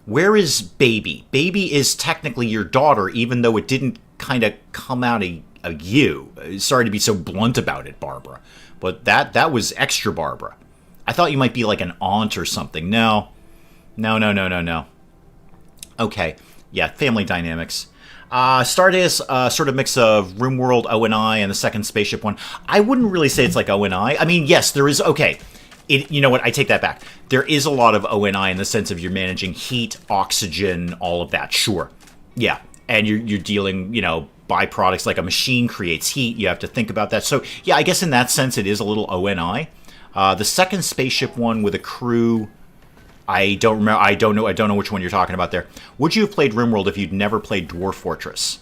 Where is baby? Baby is technically your daughter, even though it didn't kind of come out of you. Sorry to be so blunt about it, Barbara. But that was extra Barbara. I thought you might be like an aunt or something. No. Okay. Yeah, family dynamics. Stardust, sort of mix of RimWorld O&I and the second spaceship one. I wouldn't really say it's like O&I. I mean, yes, there is... Okay. You know what? I take that back. There is a lot of O&I in the sense of you're managing heat, oxygen, all of that. Sure. Yeah. And you're dealing, byproducts like a machine creates heat. You have to think about that. So, yeah, I guess in that sense it is a little O&I. The second spaceship one with a crew, I don't remember. I don't know which one you're talking about there. Would you have played RimWorld if you'd never played Dwarf Fortress?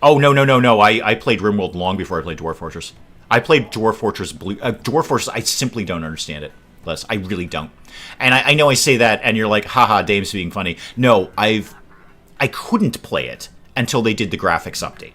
Oh, no. I played RimWorld long before I played Dwarf Fortress. I played Dwarf Fortress Blue. Dwarf Fortress, I simply don't understand it, Les. I really don't. And I know I say that, and you're like, haha, Dame's being funny. No, I couldn't play it until they did the graphics update.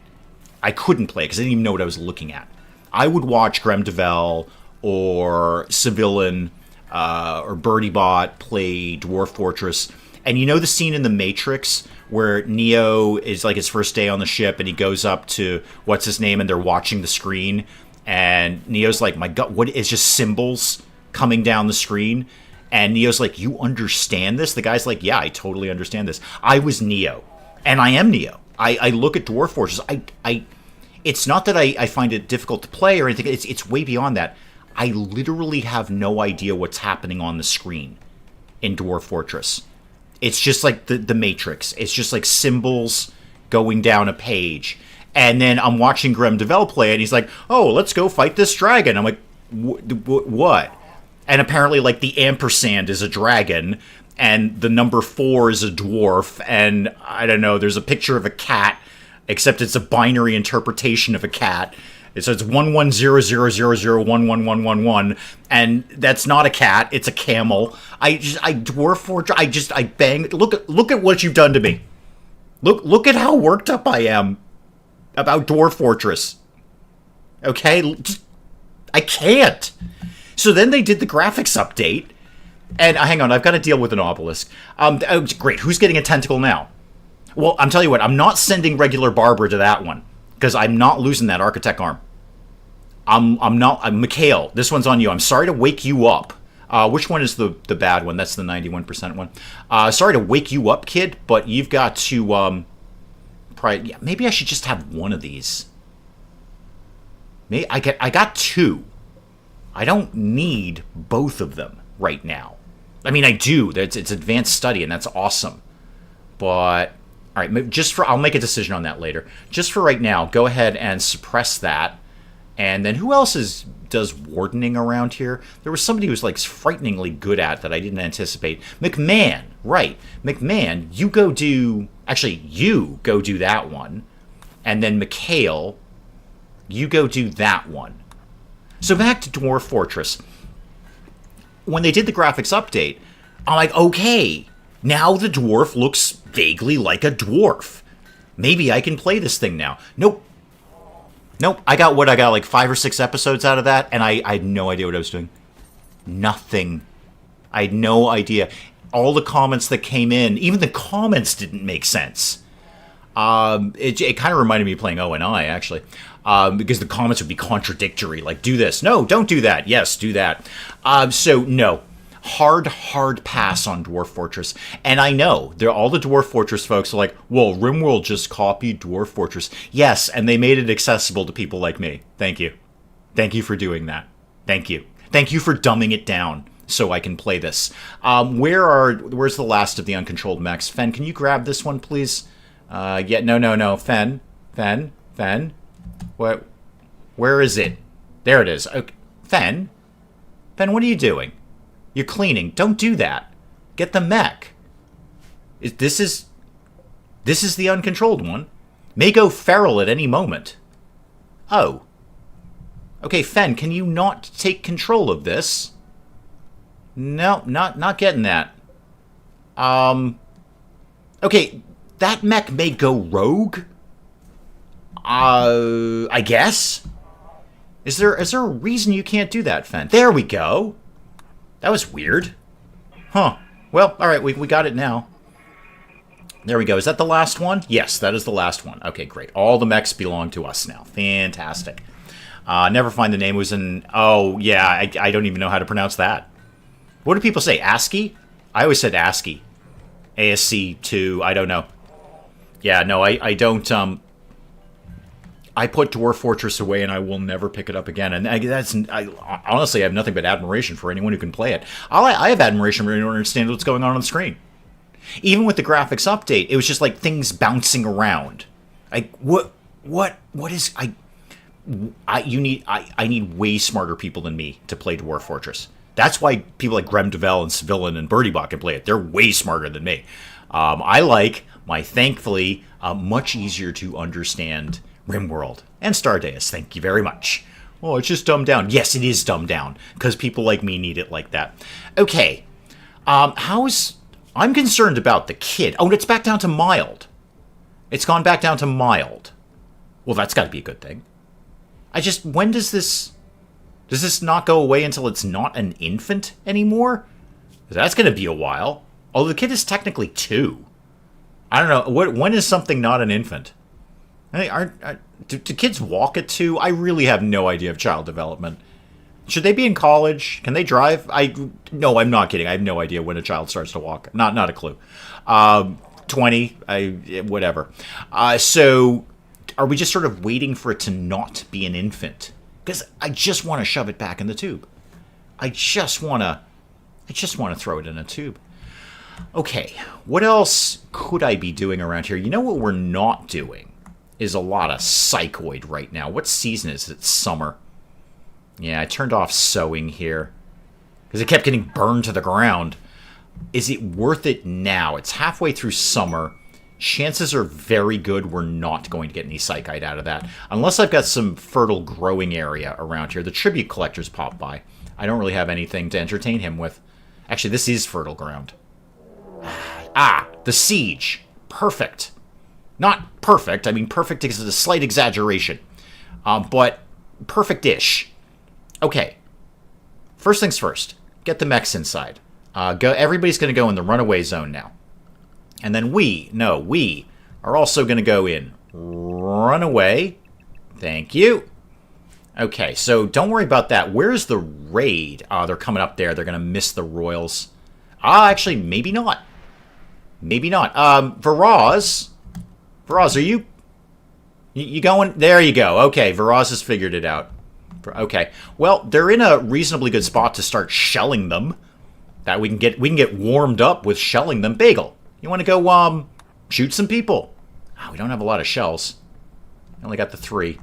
I couldn't play it because I didn't even know what I was looking at. I would watch Grem Devel or Civilian or BirdieBot play Dwarf Fortress. And you know the scene in The Matrix where Neo is like his first day on the ship and he goes up to, what's his name, and they're watching the screen. And Neo's like, my God, what is just symbols coming down the screen? And Neo's like, you understand this? The guy's like, yeah, I totally understand this. I was Neo. And I am Neo. I look at Dwarf Fortress. It's not that I find it difficult to play or anything. It's way beyond that. I literally have no idea what's happening on the screen in Dwarf Fortress. It's just like the Matrix. It's just like symbols going down a page. And then I'm watching Graham Devell play it, and he's like, oh, let's go fight this dragon. I'm like, what? And apparently, like, the ampersand is a dragon, and the number 4 is a dwarf, and I don't know, there's a picture of a cat, except it's a binary interpretation of a cat. So it's 110000111111, and that's not a cat, it's a camel. Dwarf Fortress, I bang. Look at what you've done to me. Look at how worked up I am about Dwarf Fortress. Okay? I can't. So then they did the graphics update, and hang on, I've got to deal with an obelisk. Great, who's getting a tentacle now? Well, I'm telling you what, I'm not sending regular Barbara to that one, because I'm not losing that architect arm. I'm Mikhail, this one's on you. I'm sorry to wake you up. Which one is the bad one? That's the 91% one. Sorry to wake you up, kid, but you've got to, probably, yeah, maybe I should just have one of these. Maybe I got 2. I don't need both of them right now. I mean, I do. It's advanced study, and that's awesome. But, all right, I'll make a decision on that later. Just for right now, go ahead and suppress that. And then who else does wardening around here? There was somebody who was, like, frighteningly good at that I didn't anticipate. McMahon, right. McMahon, you go do that one. And then Mikhail, you go do that one. So back to Dwarf Fortress. When they did the graphics update, I'm like, okay, now the dwarf looks vaguely like a dwarf. Maybe I can play this thing now. Nope. I got like 5 or 6 episodes out of that, and I had no idea what I was doing. Nothing. I had no idea. All the comments that came in, even the comments didn't make sense. It kind of reminded me of playing O&I, actually. Because the comments would be contradictory, like, do this. No, don't do that. Yes, do that. So, no. Hard pass on Dwarf Fortress. And I know, all the Dwarf Fortress folks are like, well, RimWorld just copied Dwarf Fortress. Yes, and they made it accessible to people like me. Thank you. Thank you for doing that. Thank you. Thank you for dumbing it down so I can play this. Where's the last of the uncontrolled mechs? Fen, can you grab this one, please? No. Fen. What? Where is it? There it is. Okay. Fen, what are you doing? You're cleaning. Don't do that. Get the mech. This is the uncontrolled one. May go feral at any moment. Oh. Okay, Fen, can you not take control of this? No, not getting that. Okay, that mech may go rogue. I guess. Is there a reason you can't do that, Fen? There we go. That was weird. Huh. Well, alright, we got it now. There we go. Is that the last one? Yes, that is the last one. Okay, great. All the mechs belong to us now. Fantastic. Never find the name. It was in... Oh, yeah, I don't even know how to pronounce that. What do people say? ASCII? I always said ASCII. ASC2, I don't know. Yeah, no, I don't... I put Dwarf Fortress away, and I will never pick it up again. And honestly, I have nothing but admiration for anyone who can play it. I have admiration for anyone who understands what's going on the screen. Even with the graphics update, it was just like things bouncing around. Like what is I need way smarter people than me to play Dwarf Fortress. That's why people like Graham Devell and Civilian and Birdiebot can play it. They're way smarter than me. I like my thankfully much easier to understand RimWorld and Stardeus. Thank you very much. Oh, it's just dumbed down. Yes, it is dumbed down because people like me need it like that. Okay, I'm concerned about the kid. Oh, it's back down to mild. It's gone back down to mild. Well, that's got to be a good thing. When does this not go away until it's not an infant anymore? That's going to be a while. Although the kid is technically 2. I don't know. When is something not an infant? Do kids walk at 2? I really have no idea of child development. Should they be in college? Can they drive? No, I'm not kidding. I have no idea when a child starts to walk. Not a clue. 20, whatever. So, are we just sort of waiting for it to not be an infant? Because I just want to shove it back in the tube. I just want to throw it in a tube. Okay, what else could I be doing around here? You know what we're not doing is a lot of psychoid right now. What season is it? Summer. Yeah, I turned off sowing here because it kept getting burned to the ground. Is it worth it now? It's halfway through summer. Chances are very good we're not going to get any psychite out of that. Unless I've got some fertile growing area around here. The tribute collectors pop by. I don't really have anything to entertain him with. Actually, this is fertile ground. Ah, the siege. Perfect. Not perfect. I mean, perfect is a slight exaggeration. But perfect-ish. Okay. First things first. Get the mechs inside. Everybody's going to go in the runaway zone now. And then we are also going to go in. Runaway. Thank you. Okay, so don't worry about that. Where's the raid? They're coming up there. They're going to miss the royals. Actually, maybe not. Maybe not. Viraz, are you going? There you go. Okay, Viraz has figured it out. Okay. Well, they're in a reasonably good spot to start shelling them. That we can get warmed up with shelling them. Bagel, you want to go shoot some people? We don't have a lot of shells. I only got the 3.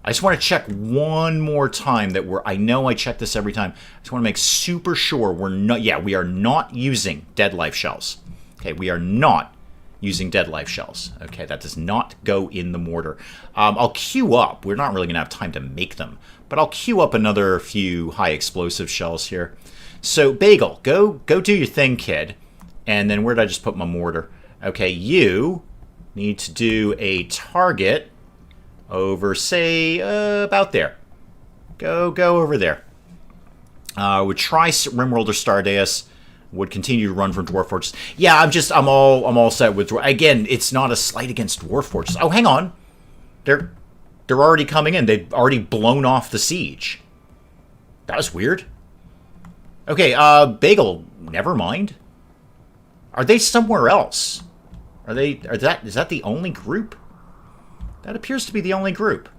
I just want to check one more time that I know I check this every time. I just want to make super sure we're not. Yeah, we are not using dead life shells. Okay, we are not using dead life shells. Okay, that does not go in the mortar. I'll queue up. We're not really going to have time to make them, but I'll queue up another few high explosive shells here. So, Bagel, go do your thing, kid. And then where did I just put my mortar? Okay, you need to do a target over, say, about there. Go over there. Would try RimWorld or Stardeus. Would continue to run from Dwarf Fortress. Yeah, I'm all set with Dwarf. Again, it's not a slight against Dwarf Fortress. Oh, hang on. They're already coming in. They've already blown off the siege. That was weird. Okay, Bagel, never mind. Are they somewhere else? Is that the only group? That appears to be the only group.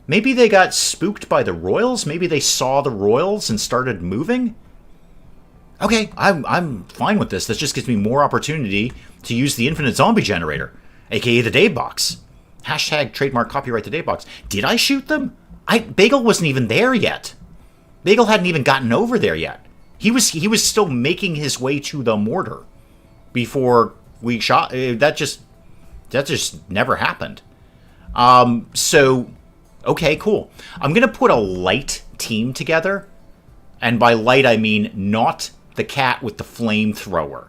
Maybe they got spooked by the royals? Maybe they saw the royals and started moving? Okay, I'm fine with this. This just gives me more opportunity to use the infinite zombie generator, aka the Dave box. Hashtag trademark copyright the Dave box. Did I shoot them? Bagel wasn't even there yet. Bagel hadn't even gotten over there yet. He was still making his way to the mortar before we shot. That just never happened. So, okay, cool. I'm gonna put a light team together, and by light I mean not the cat with the flamethrower.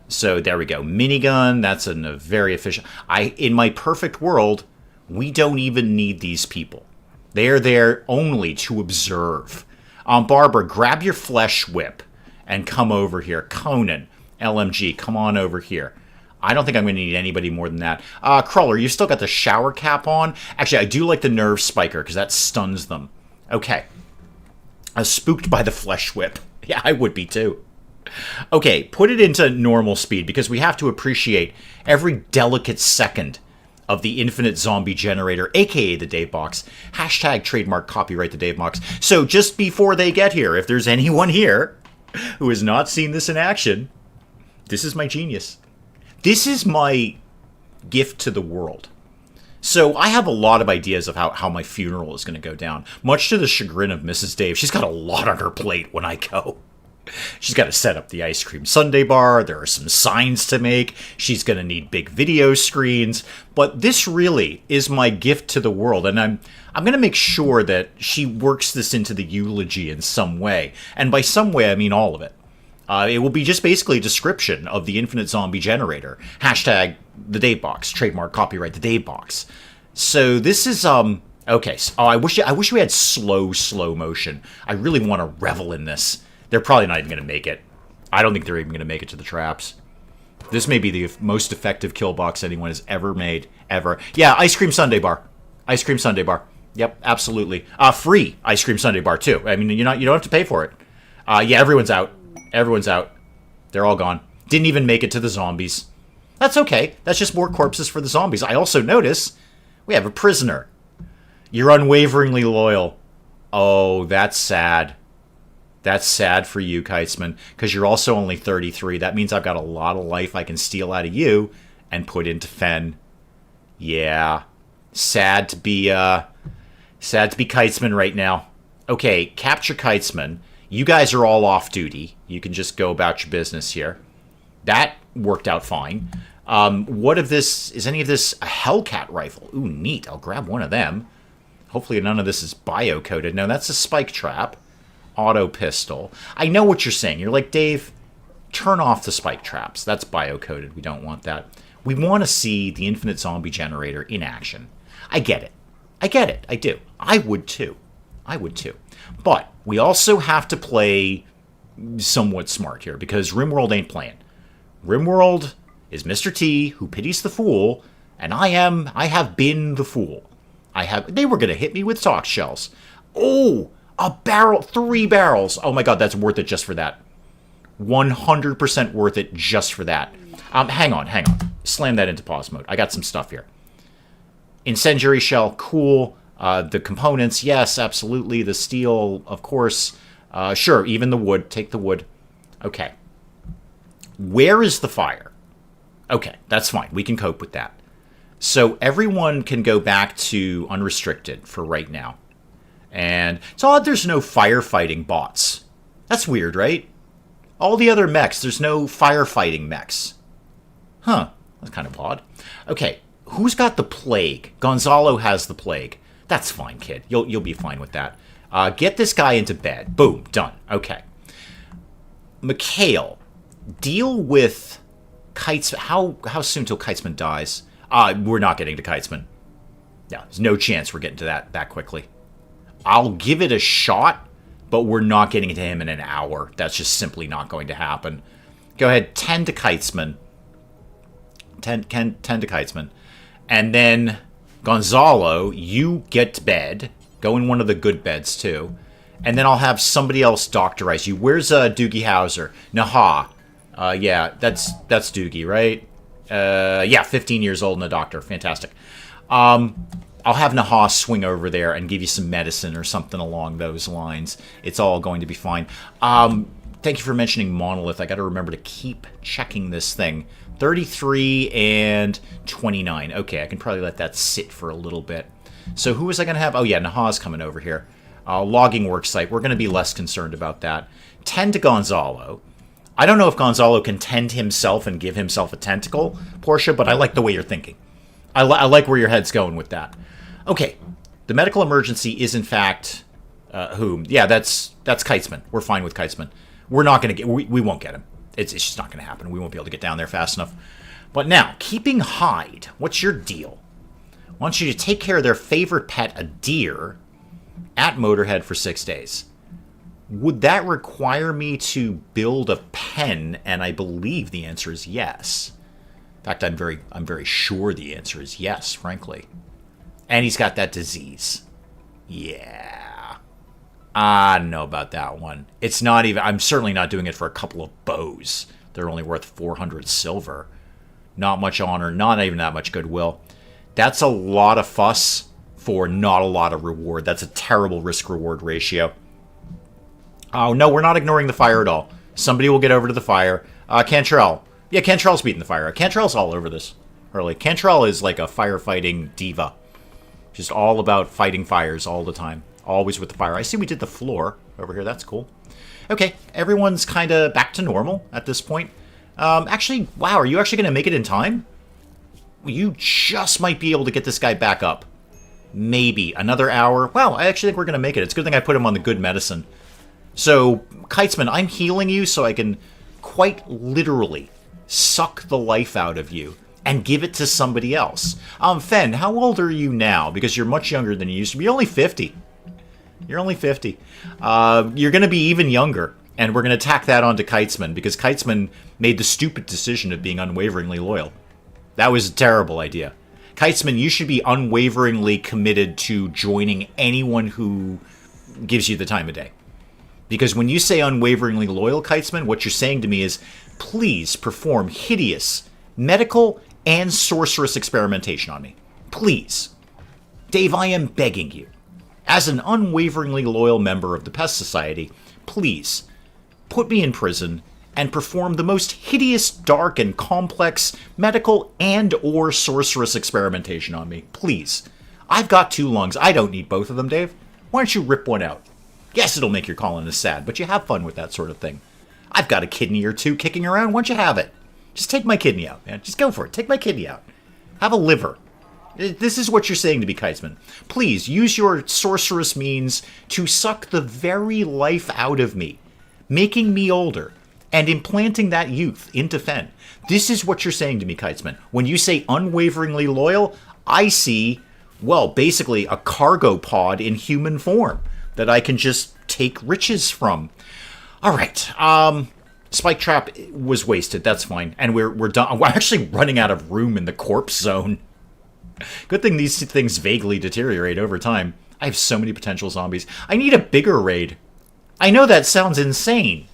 So there we go. Minigun. That's a very efficient. In my perfect world, we don't even need these people. They are there only to observe. Barbara, grab your flesh whip and come over here. Conan, LMG, come on over here. I don't think I'm going to need anybody more than that. Crawler, you still got the shower cap on. Actually, I do like the nerve spiker because that stuns them. Okay. I was spooked by the flesh whip. Yeah, I would be too. Okay, put it into normal speed because we have to appreciate every delicate second of the infinite zombie generator, aka the Dave box. Hashtag trademark copyright the Dave box. So just before they get here, if there's anyone here who has not seen this in action, this is my genius. This is my gift to the world. So I have a lot of ideas of how my funeral is going to go down, much to the chagrin of Mrs. Dave. She's got a lot on her plate when I go. She's got to set up the ice cream sundae bar. There are some signs to make. She's going to need big video screens. But this really is my gift to the world. And I'm going to make sure that she works this into the eulogy in some way. And by some way, I mean all of it. It will be just basically a description of the infinite zombie generator. Hashtag the Dave box. Trademark copyright the Dave box. So this is, okay. So, I wish we had slow motion. I really want to revel in this. They're probably not even going to make it. I don't think they're even going to make it to the traps. This may be the most effective kill box anyone has ever made, ever. Yeah, ice cream sundae bar. Ice cream sundae bar. Yep, absolutely. Free ice cream sundae bar, too. I mean, you don't have to pay for it. Yeah, everyone's out. Everyone's out. They're all gone. Didn't even make it to the zombies. That's okay. That's just more corpses for the zombies. I also notice we have a prisoner. You're unwaveringly loyal. Oh, that's sad. That's sad for you, Kitesman, because you're also only 33. That means I've got a lot of life I can steal out of you and put into Fen. Yeah. Sad to be Kitesman right now. Okay, capture Kitesman. You guys are all off duty. You can just go about your business here. That worked out fine. What of this? Is any of this a Hellcat rifle? Ooh, neat. I'll grab one of them. Hopefully none of this is bio-coded. No, that's a spike trap. Auto pistol. I know what you're saying. You're like, Dave, turn off the spike traps. That's bio-coded. We don't want that. We want to see the infinite zombie generator in action. I get it. I get it. I do. I would too. I would too. But we also have to play somewhat smart here because RimWorld ain't playing. RimWorld is Mr. T who pities the fool, and I have been the fool. They were going to hit me with sock shells. Oh, a barrel, 3 barrels. Oh my god, that's worth it just for that. 100% worth it just for that. Hang on. Slam that into pause mode. I got some stuff here. Incendiary shell, cool. The components, yes, absolutely. The steel, of course. Sure, even the wood. Take the wood. Okay. Where is the fire? Okay, that's fine. We can cope with that. So everyone can go back to unrestricted for right now. And it's odd there's no firefighting bots. That's weird, right? All the other mechs, there's no firefighting mechs. Huh, that's kind of odd. Okay, who's got the plague? Gonzalo has the plague. That's fine, kid. You'll be fine with that. Get this guy into bed. Boom, done. Okay. Mikhail, deal with Kitesman. How soon till Kitesman dies? We're not getting to Kitesman. No, there's no chance we're getting to that quickly. I'll give it a shot, but we're not getting to him in an hour. That's just simply not going to happen. Go ahead, 10 to Kitesman. 10 to Kitesman. And then, Gonzalo, you get to bed. Go in one of the good beds, too. And then I'll have somebody else doctorize you. Where's Doogie Howser? Naha. Yeah, that's Doogie, right? Yeah, 15 years old and a doctor. Fantastic. I'll have Naha swing over there and give you some medicine or something along those lines. It's all going to be fine. Thank you for mentioning Monolith. I got to remember to keep checking this thing. 33 and 29. Okay, I can probably let that sit for a little bit. So who was I going to have? Oh, yeah, Naha's coming over here. Logging worksite. We're going to be less concerned about that. 10 to Gonzalo. I don't know if Gonzalo can tend himself and give himself a tentacle, Portia, but I like the way you're thinking. I like where your head's going with that. Okay, the medical emergency is in fact whom? Yeah, that's Kitesman. We're fine with Kitesman. We're not going to get. We won't get him. It's just not going to happen. We won't be able to get down there fast enough. But now, keeping Hyde. What's your deal? I want you to take care of their favorite pet, a deer, at Motorhead for 6 days. Would that require me to build a pen? And I believe the answer is yes. In fact, I'm very sure the answer is yes, frankly. And he's got that disease. Yeah. I don't know about that one. It's not even... I'm certainly not doing it for a couple of bows. They're only worth 400 silver. Not much honor. Not even that much goodwill. That's a lot of fuss for not a lot of reward. That's a terrible risk-reward ratio. Oh, no, we're not ignoring the fire at all. Somebody will get over to the fire. Cantrell. Yeah, Cantrell's beating the fire. Cantrell's all over this. Early. Cantrell is like a firefighting diva. Just all about fighting fires all the time. Always with the fire. I see we did the floor over here. That's cool. Okay, everyone's kind of back to normal at this point. Actually, wow, are you actually going to make it in time? You just might be able to get this guy back up. Maybe. Another hour. Wow, I actually think we're going to make it. It's a good thing I put him on the good medicine. So, Kitesman, I'm healing you so I can quite literally suck the life out of you and give it to somebody else. Fen, how old are you now? Because you're much younger than you used to be. You're only 50. You're only 50. You're going to be even younger. And we're going to tack that onto Kitesman, because Kitesman made the stupid decision of being unwaveringly loyal. That was a terrible idea. Kitesman, you should be unwaveringly committed to joining anyone who gives you the time of day. Because when you say unwaveringly loyal, Kitesman, what you're saying to me is, please perform hideous medical and sorceress experimentation on me. Please. Dave, I am begging you. As an unwaveringly loyal member of the Pest Society, please, put me in prison and perform the most hideous, dark, and complex medical and or sorceress experimentation on me. Please. I've got 2 lungs. I don't need both of them, Dave. Why don't you rip one out? Yes, it'll make your colonists sad, but you have fun with that sort of thing. I've got a kidney or 2 kicking around. Why don't you have it? Just take my kidney out, man. Just go for it. Take my kidney out. Have a liver. This is what you're saying to me, Keitzman. Please, use your sorceress means to suck the very life out of me, making me older, and implanting that youth into Fen. This is what you're saying to me, Keitzman. When you say unwaveringly loyal, I see, well, basically a cargo pod in human form that I can just take riches from. All right, Spike Trap was wasted. That's fine. And we're done. We're actually running out of room in the corpse zone. Good thing these things vaguely deteriorate over time. I have so many potential zombies. I need a bigger raid. I know that sounds insane.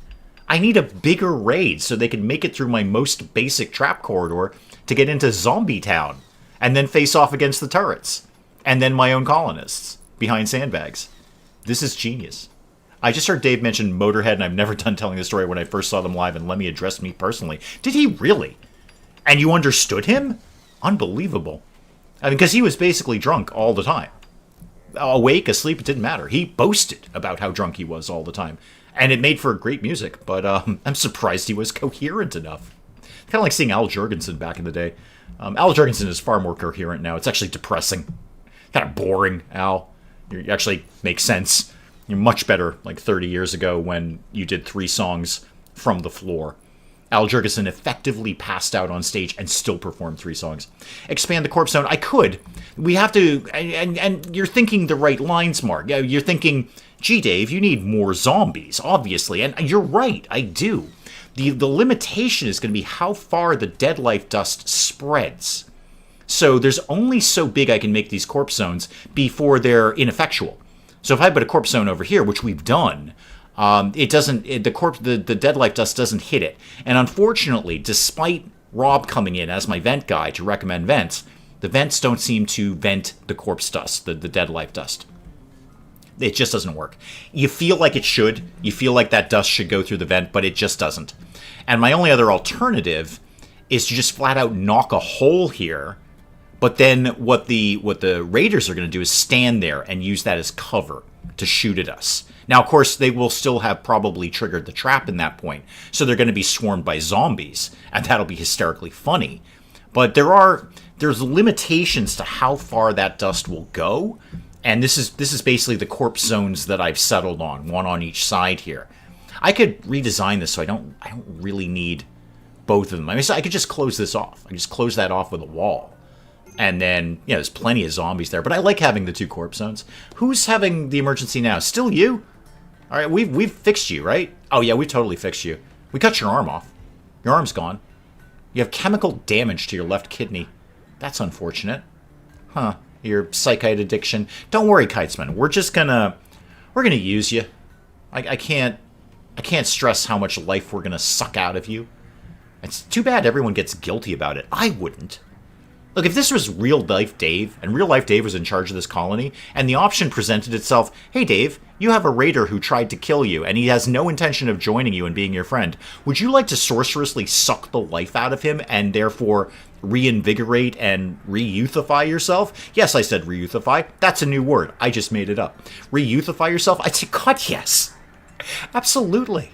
I need a bigger raid so they can make it through my most basic trap corridor to get into Zombie Town. And then face off against the turrets. And then my own colonists behind sandbags. This is genius. I just heard Dave mention Motorhead, and I've never done telling the story when I first saw them live, and Lemmy addressed me personally. Did he really? And you understood him? Unbelievable. I mean, because he was basically drunk all the time. Awake, asleep, it didn't matter. He boasted about how drunk he was all the time. And it made for great music, but I'm surprised he was coherent enough. Kind of like seeing Al Jurgensen back in the day. Al Jurgensen is far more coherent now. It's actually depressing. Kind of boring, Al. You actually make sense. You're much better like 30 years ago when you did 3 songs from the floor. Al Jurgensen effectively passed out on stage and still performed 3 songs. Expand the corpse zone. I could. We have to... And you're thinking the right lines, Mark. You're thinking, gee, Dave, you need more zombies, obviously. And you're right, I do. The limitation is going to be how far the dead life dust spreads. So there's only so big I can make these corpse zones before they're ineffectual. So if I put a corpse zone over here, which we've done... it doesn't. The dead life dust doesn't hit it, and unfortunately, despite Rob coming in as my vent guy to recommend vents, the vents don't seem to vent the corpse dust, the dead life dust. It just doesn't work. You feel like it should. You feel like that dust should go through the vent, but it just doesn't. And my only other alternative is to just flat out knock a hole here. But then what the raiders are going to do is stand there and use that as cover to shoot at us. Now, of course, they will still have probably triggered the trap in that point, so they're going to be swarmed by zombies, and that'll be hysterically funny. But there's limitations to how far that dust will go, and this is basically the corpse zones that I've settled on, one on each side here. I could redesign this so I don't really need both of them. I mean, so I could just close this off. I could just close that off with a wall. And then, there's plenty of zombies there. But I like having the 2 corpse zones. Who's having the emergency now? Still you? All right, we've fixed you, right? Oh, yeah, we totally fixed you. We cut your arm off. Your arm's gone. You have chemical damage to your left kidney. That's unfortunate. Huh. Your psychite addiction. Don't worry, Keitzman. We're gonna use you. I can't stress how much life we're gonna suck out of you. It's too bad everyone gets guilty about it. I wouldn't. Look, if this was real-life Dave, and real-life Dave was in charge of this colony, and the option presented itself, hey, Dave, you have a raider who tried to kill you, and he has no intention of joining you and being your friend. Would you like to sorcerously suck the life out of him, and therefore reinvigorate and re-youthify yourself? Yes, I said re-youthify. That's a new word. I just made it up. Re-youthify yourself? I'd say, God, yes. Absolutely.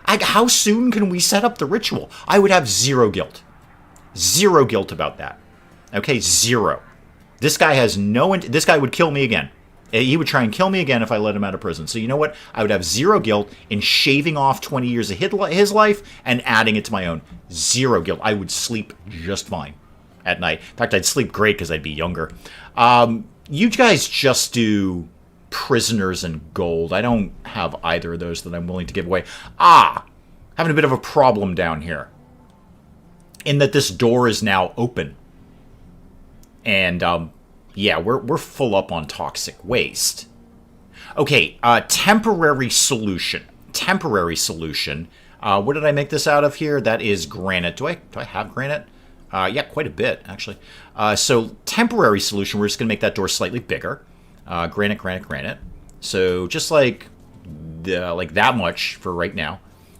How soon can we set up the ritual? I would have 0 guilt. 0 guilt about that. Okay, 0. This guy has this guy would kill me again. He would try and kill me again if I let him out of prison. So you know what? I would have 0 guilt in shaving off 20 years of his life and adding it to my own. 0 guilt. I would sleep just fine at night. In fact, I'd sleep great because I'd be younger. You guys just do prisoners and gold. I don't have either of those that I'm willing to give away. Having a bit of a problem down here. In that this door is now open. And, yeah, we're full up on toxic waste. Okay, temporary solution. Temporary solution. What did I make this out of here? That is granite. Do I have granite? Yeah, quite a bit, actually. So, temporary solution, we're just going to make that door slightly bigger. Granite. So, just like that much for right now.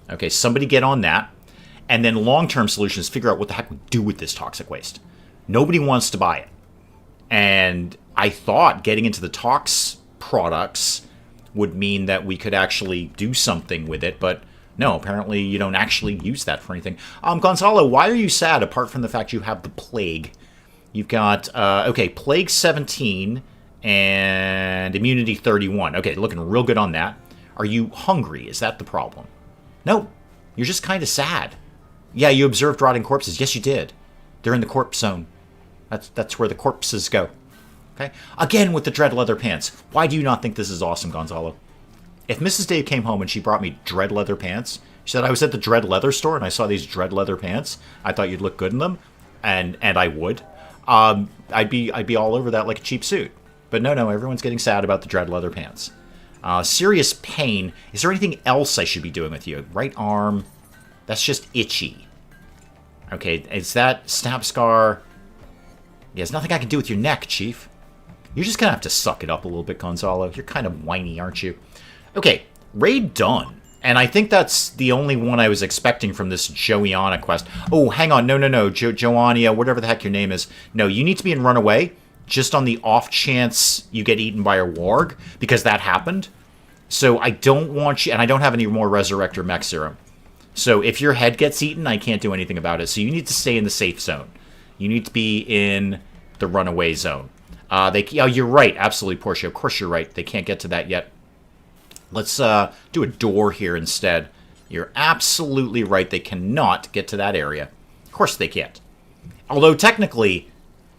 Okay, somebody get on that. And then long-term solutions, figure out what the heck we do with this toxic waste. Nobody wants to buy it. And I thought getting into the tox products would mean that we could actually do something with it, but no, apparently you don't actually use that for anything. Gonzalo, why are you sad apart from the fact you have the plague? You've got, okay, plague 17 and immunity 31. Okay, looking real good on that. Are you hungry? Is that the problem? No, you're just kind of sad. Yeah, you observed rotting corpses. Yes, you did. They're in the corpse zone. That's where the corpses go. Okay? Again with the dread leather pants. Why do you not think this is awesome, Gonzalo? If Mrs. Dave came home and she brought me dread leather pants, she said I was at the dread leather store and I saw these dread leather pants. I thought you'd look good in them, and I would. I'd be all over that like a cheap suit. But no, everyone's getting sad about the dread leather pants. Serious pain. Is there anything else I should be doing with you? Right arm. That's just itchy. Okay, is that stab scar? Yeah, there's nothing I can do with your neck, Chief. You're just gonna have to suck it up a little bit, Gonzalo. You're kind of whiny, aren't you? Okay, raid done. And I think that's the only one I was expecting from this Joanna quest. Oh, hang on. No. Joanna, whatever the heck your name is. No, you need to be in Runaway, just on the off chance you get eaten by a warg, because that happened. So I don't want you, and I don't have any more Resurrector Mech Serum. So if your head gets eaten, I can't do anything about it. So you need to stay in the safe zone. You need to be in the runaway zone. Oh, you're right. Absolutely, Portia. Of course you're right. They can't get to that yet. Let's do a door here instead. You're absolutely right. They cannot get to that area. Of course they can't. Although technically,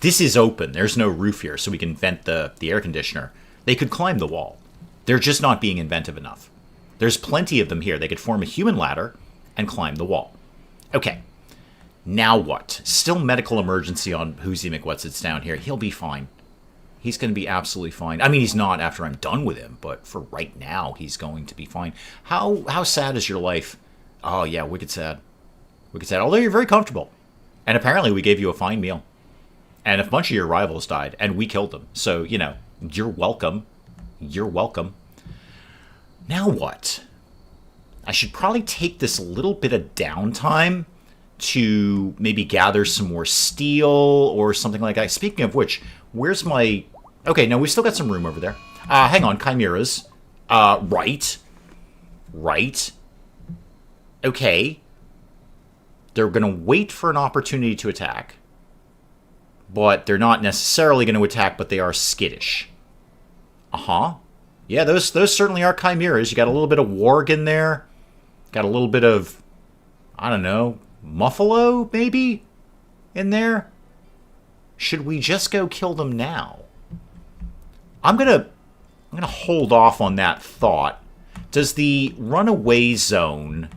this is open. There's no roof here, so we can vent the air conditioner. They could climb the wall. They're just not being inventive enough. There's plenty of them here. They could form a human ladder and climb the wall. Okay. Now what? Still medical emergency on Hoosie McWhatsits down here. He'll be fine. He's going to be absolutely fine. I mean, he's not after I'm done with him, but for right now, he's going to be fine. How sad is your life? Oh, yeah, wicked sad. Wicked sad. Although you're very comfortable. And apparently we gave you a fine meal. And a bunch of your rivals died, and we killed them. So, you know, you're welcome. You're welcome. Now what? I should probably take this little bit of downtime to maybe gather some more steel or something like that. Speaking of which, where's my... Okay, no, we still got some room over there. Hang on, chimeras. Right. Okay. They're going to wait for an opportunity to attack. But they're not necessarily going to attack, but they are skittish. Uh-huh. Yeah, those certainly are chimeras. You got a little bit of warg in there. Got a little bit of, I don't know, muffalo, maybe, in there? Should we just go kill them now? I'm gonna hold off on that thought. Does the runaway zone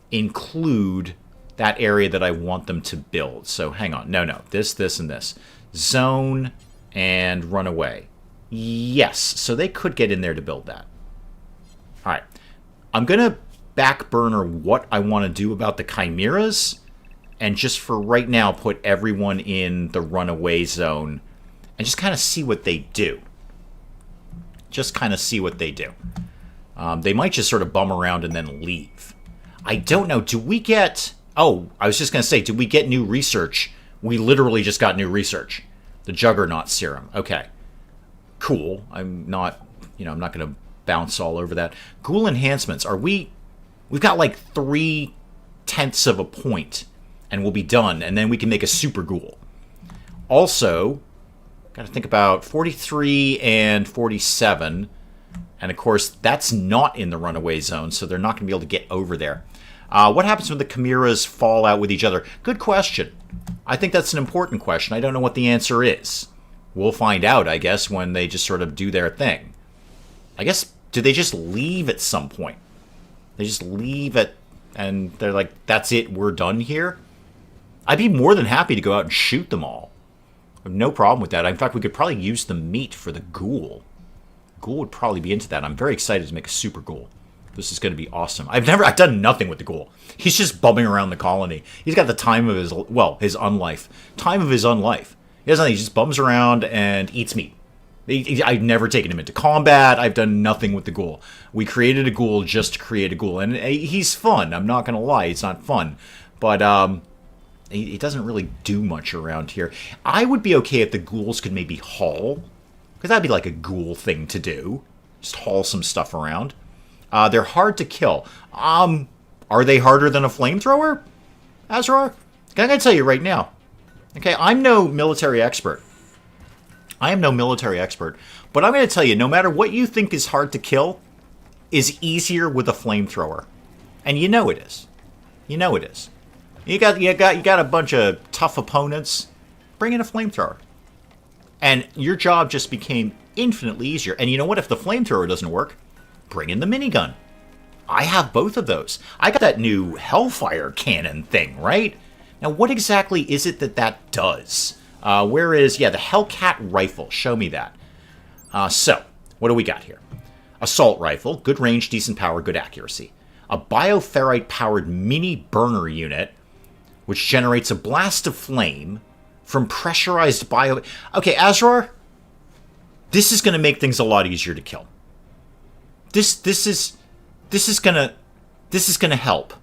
include that area that I want them to build? So hang on. No. This, and this. Zone and runaway. Yes. So they could get in there to build that. All right. I'm going to back burner what I want to do about the chimeras, and just for right now put everyone in the runaway zone and just kind of see what they do. They might just sort of bum around and then leave. I don't know. Do we get... Oh, I was just going to say, did we get new research? We literally just got new research. The Juggernaut Serum. Okay. Cool. I'm not going to bounce all over that. Ghoul enhancements. We've got like 3/10 of a point, and we'll be done, and then we can make a super ghoul. Also, got to think about 43 and 47, and of course, that's not in the runaway zone, so they're not going to be able to get over there. What happens when the chimeras fall out with each other? Good question. I think that's an important question. I don't know what the answer is. We'll find out, I guess, when they just sort of do their thing. I guess, do they just leave at some point? They just leave it, and they're like, that's it, we're done here? I'd be more than happy to go out and shoot them all. I have no problem with that. In fact, we could probably use the meat for the ghoul. Ghoul would probably be into that. I'm very excited to make a super ghoul. This is going to be awesome. I've done nothing with the ghoul. He's just bumming around the colony. He's got the time of his unlife. Time of his unlife. He does nothing. He just bums around and eats meat. I've never taken him into combat. I've done nothing with the ghoul. We created a ghoul just to create a ghoul. And he's fun. I'm not going to lie. It's not fun. But he doesn't really do much around here. I would be okay if the ghouls could maybe haul. Because that'd be like a ghoul thing to do. Just haul some stuff around. They're hard to kill. Are they harder than a flamethrower, Azrar? I'm going to tell you right now. Okay, I'm no military expert. I am no military expert, but I'm going to tell you, no matter what you think is hard to kill, is easier with a flamethrower, and you know it is. You know it is. You got a bunch of tough opponents. Bring in a flamethrower, and your job just became infinitely easier. And you know what? If the flamethrower doesn't work, bring in the minigun. I have both of those. I got that new Hellfire cannon thing, right? Now, what exactly is it that does? Where is, the Hellcat rifle. Show me that. So, what do we got here? Assault rifle, good range, decent power, good accuracy. A bioferrite-powered mini burner unit, which generates a blast of flame from pressurized bio... Okay, Azrar, this is going to make things a lot easier to kill. This is gonna help.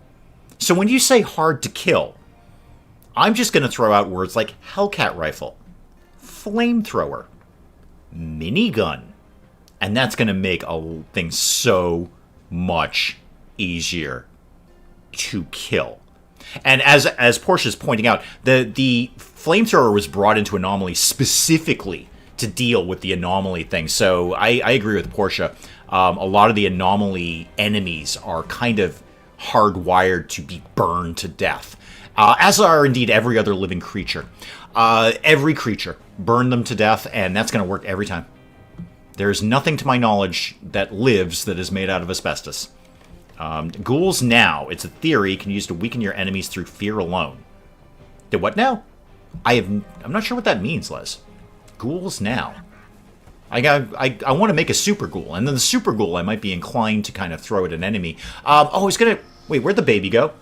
So when you say hard to kill, I'm just going to throw out words like Hellcat rifle, flamethrower, minigun, and that's going to make things so much easier to kill. And as Portia's pointing out, the flamethrower was brought into Anomaly specifically to deal with the Anomaly thing. So I agree with Portia. A lot of the Anomaly enemies are kind of hardwired to be burned to death. As are indeed every other living creature. Every creature. Burn them to death, and that's going to work every time. There's nothing to my knowledge that lives that is made out of asbestos. Ghouls now, it's a theory, can be used to weaken your enemies through fear alone. The what now? I'm not sure what that means, Les. Ghouls now. I want to make a super ghoul, and then the super ghoul I might be inclined to kind of throw at an enemy. It's going to... Wait, where'd the baby go?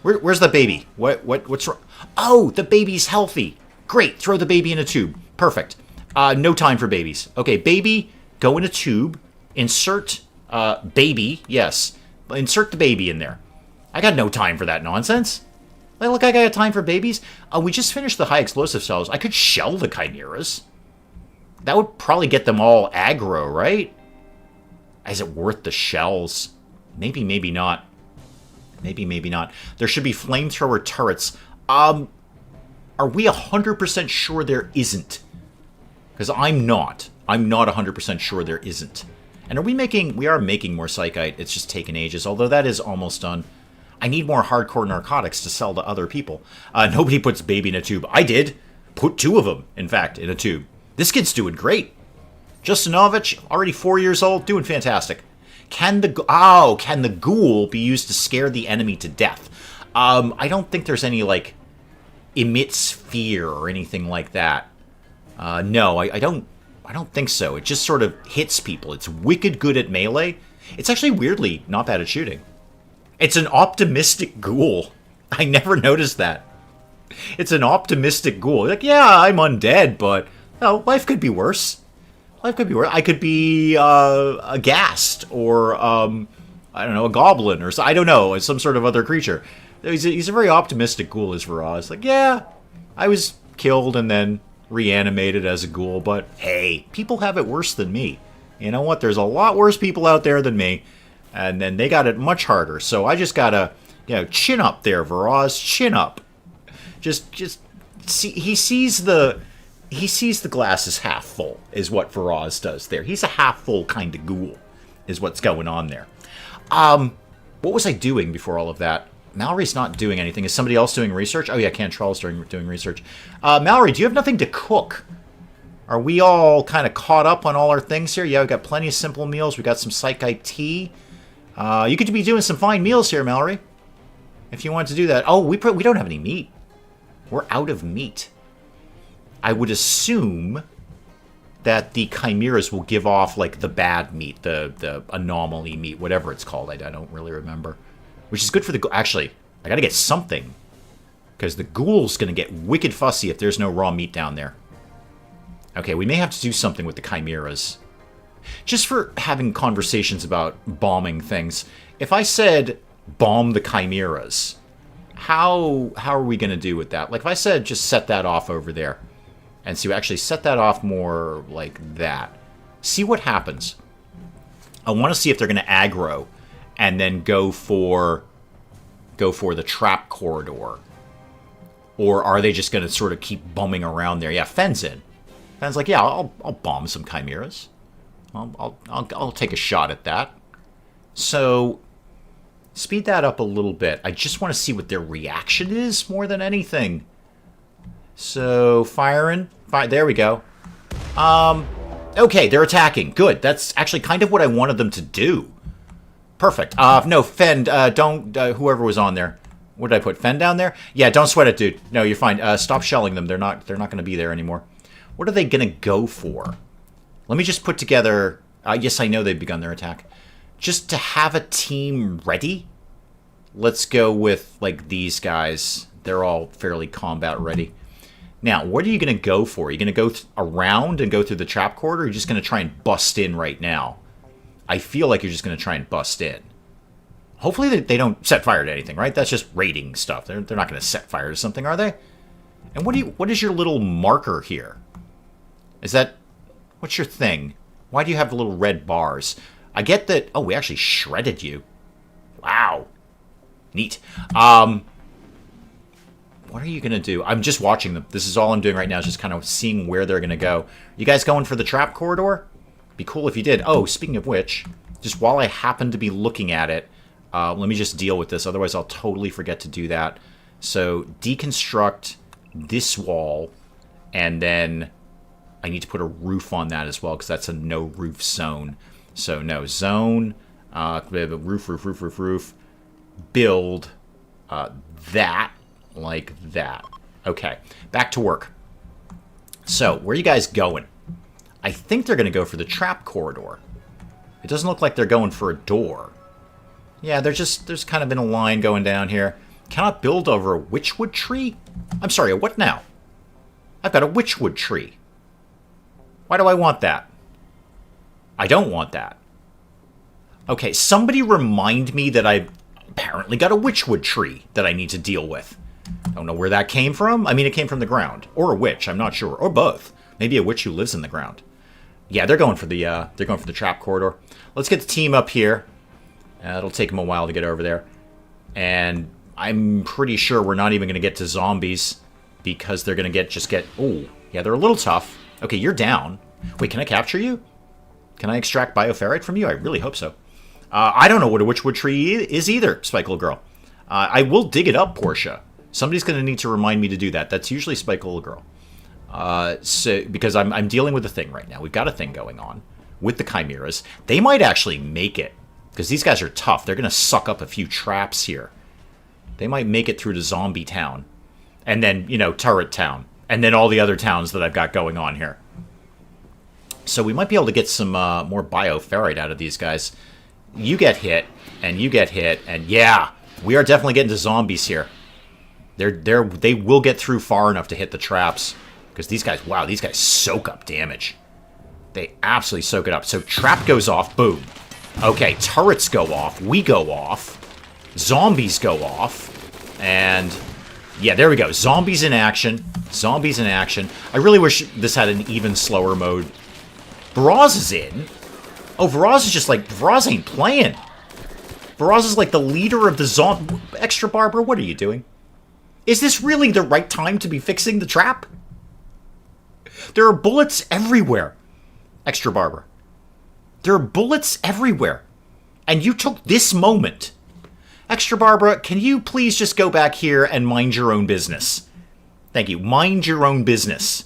Where's the baby? What's wrong? Oh, the baby's healthy. Great, throw the baby in a tube. Perfect. No time for babies. Okay, baby, go in a tube. Insert baby, yes. Insert the baby in there. I got no time for that nonsense. Look, I got time for babies. We just finished the high explosive cells. I could shell the chimeras. That would probably get them all aggro, right? Is it worth the shells? Maybe, maybe not. Maybe, maybe not. There should be flamethrower turrets. Are we 100% sure there isn't? Because I'm not. I'm not 100% sure there isn't. And we are making more Psychite. It's just taken ages, although that is almost done. I need more hardcore narcotics to sell to other people. Nobody puts baby in a tube. I did. Put 2 of them, in fact, in a tube. This kid's doing great. Justinovich, already 4 years old, doing fantastic. Can the ghoul be used to scare the enemy to death? I don't think there's any, emits fear or anything like that. No, I don't think so. It just sort of hits people. It's wicked good at melee. It's actually weirdly not bad at shooting. It's an optimistic ghoul. I never noticed that. It's an optimistic ghoul. I'm undead, but life could be worse. Life could be worse. I could be a ghast, or I don't know, a goblin, or I don't know, some sort of other creature. He's a very optimistic ghoul, is Viraz. I was killed and then reanimated as a ghoul, but hey, people have it worse than me. You know what? There's a lot worse people out there than me, and then they got it much harder. So I just gotta, chin up there, Viraz, chin up. Just see. He sees the glass as half full, is what Viraz does there. He's a half full kind of ghoul, is what's going on there. What was I doing before all of that? Mallory's not doing anything. Is somebody else doing research? Oh yeah, Cantrell's doing research. Mallory, do you have nothing to cook? Are we all kind of caught up on all our things here? Yeah, we've got plenty of simple meals. We got some Psychite tea. You could be doing some fine meals here, Mallory, if you want to do that. Oh, we don't have any meat. We're out of meat. I would assume that the chimeras will give off, the bad meat, the anomaly meat, whatever it's called. I don't really remember. Which is good for the... Actually, I gotta get something. Because the ghoul's gonna get wicked fussy if there's no raw meat down there. Okay, we may have to do something with the chimeras. Just for having conversations about bombing things. If I said bomb the chimeras, how are we going to do with that? Like if I said just set that off over there. And so actually set that off more like that. See what happens. I want to see if they're going to aggro and then go for the trap corridor. Or are they just going to sort of keep bumming around there? Yeah, Fenn's in. Fenn's like, yeah, I'll bomb some chimeras. I'll take a shot at that. So speed that up a little bit. I just want to see what their reaction is more than anything. So firing. There we go. Okay, they're attacking. Good. That's actually kind of what I wanted them to do. Perfect. No, Fenn, don't, whoever was on there. What did I put? Fenn down there? Yeah, don't sweat it, dude. No, you're fine. Stop shelling them. They're not going to be there anymore. What are they going to go for? Let me just put together... yes, I know they've begun their attack. Just to have a team ready, let's go with, like, these guys. They're all fairly combat ready. Now, what are you going to go for? Are you going to go around and go through the trap corridor, or are you just going to try and bust in right now? I feel like you're just going to try and bust in. Hopefully they don't set fire to anything, right? That's just raiding stuff. They're not going to set fire to something, are they? And what is your little marker here? Is that... What's your thing? Why do you have the little red bars? I get that... Oh, we actually shredded you. Wow. Neat. What are you going to do? I'm just watching them. This is all I'm doing right now is just kind of seeing where they're going to go. You guys going for the trap corridor? Be cool if you did. Oh, speaking of which, just while I happen to be looking at it, let me just deal with this. Otherwise, I'll totally forget to do that. So, deconstruct this wall, and then I need to put a roof on that as well, because that's a no-roof zone. So, no, zone, roof, build that. Like that. Okay, back to work. So, where are you guys going? I think they're going to go for the trap corridor. It doesn't look like they're going for a door. Yeah, there's kind of been a line going down here. Cannot build over a witchwood tree? I'm sorry, a what now? I've got a witchwood tree. Why do I want that? I don't want that. Okay, somebody remind me that I apparently got a witchwood tree that I need to deal with. Don't know where that came from. I mean, it came from the ground. Or a witch, I'm not sure. Or both. Maybe a witch who lives in the ground. Yeah, they're going for the trap corridor. Let's get the team up here. It'll take them a while to get over there. And I'm pretty sure we're not even going to get to zombies because they're going to get... Oh, yeah, they're a little tough. Okay, you're down. Wait, can I capture you? Can I extract bioferrite from you? I really hope so. I don't know what a witchwood tree is either, Spike Little Girl. I will dig it up, Portia. Somebody's going to need to remind me to do that. That's usually Spike Little Girl. Because I'm dealing with a thing right now. We've got a thing going on with the chimeras. They might actually make it. Because these guys are tough. They're going to suck up a few traps here. They might make it through to Zombie Town. And then, Turret Town. And then all the other towns that I've got going on here. So we might be able to get some more bioferrite out of these guys. You get hit, and you get hit, and yeah, we are definitely getting to zombies here. They will get through far enough to hit the traps. Because these guys, wow, these guys soak up damage. They absolutely soak it up. So trap goes off, boom. Okay, turrets go off, we go off, zombies go off, and yeah, there we go. Zombies in action. Zombies in action. I really wish this had an even slower mode. Varaz is in. Oh, Varaz is just like, Varaz ain't playing. Varaz is like the leader of the zombie. Extra Barbara, what are you doing? Is this really the right time to be fixing the trap? There are bullets everywhere. Extra Barbara. There are bullets everywhere. And you took this moment. Extra Barbara, can you please just go back here and mind your own business? Thank you. Mind your own business.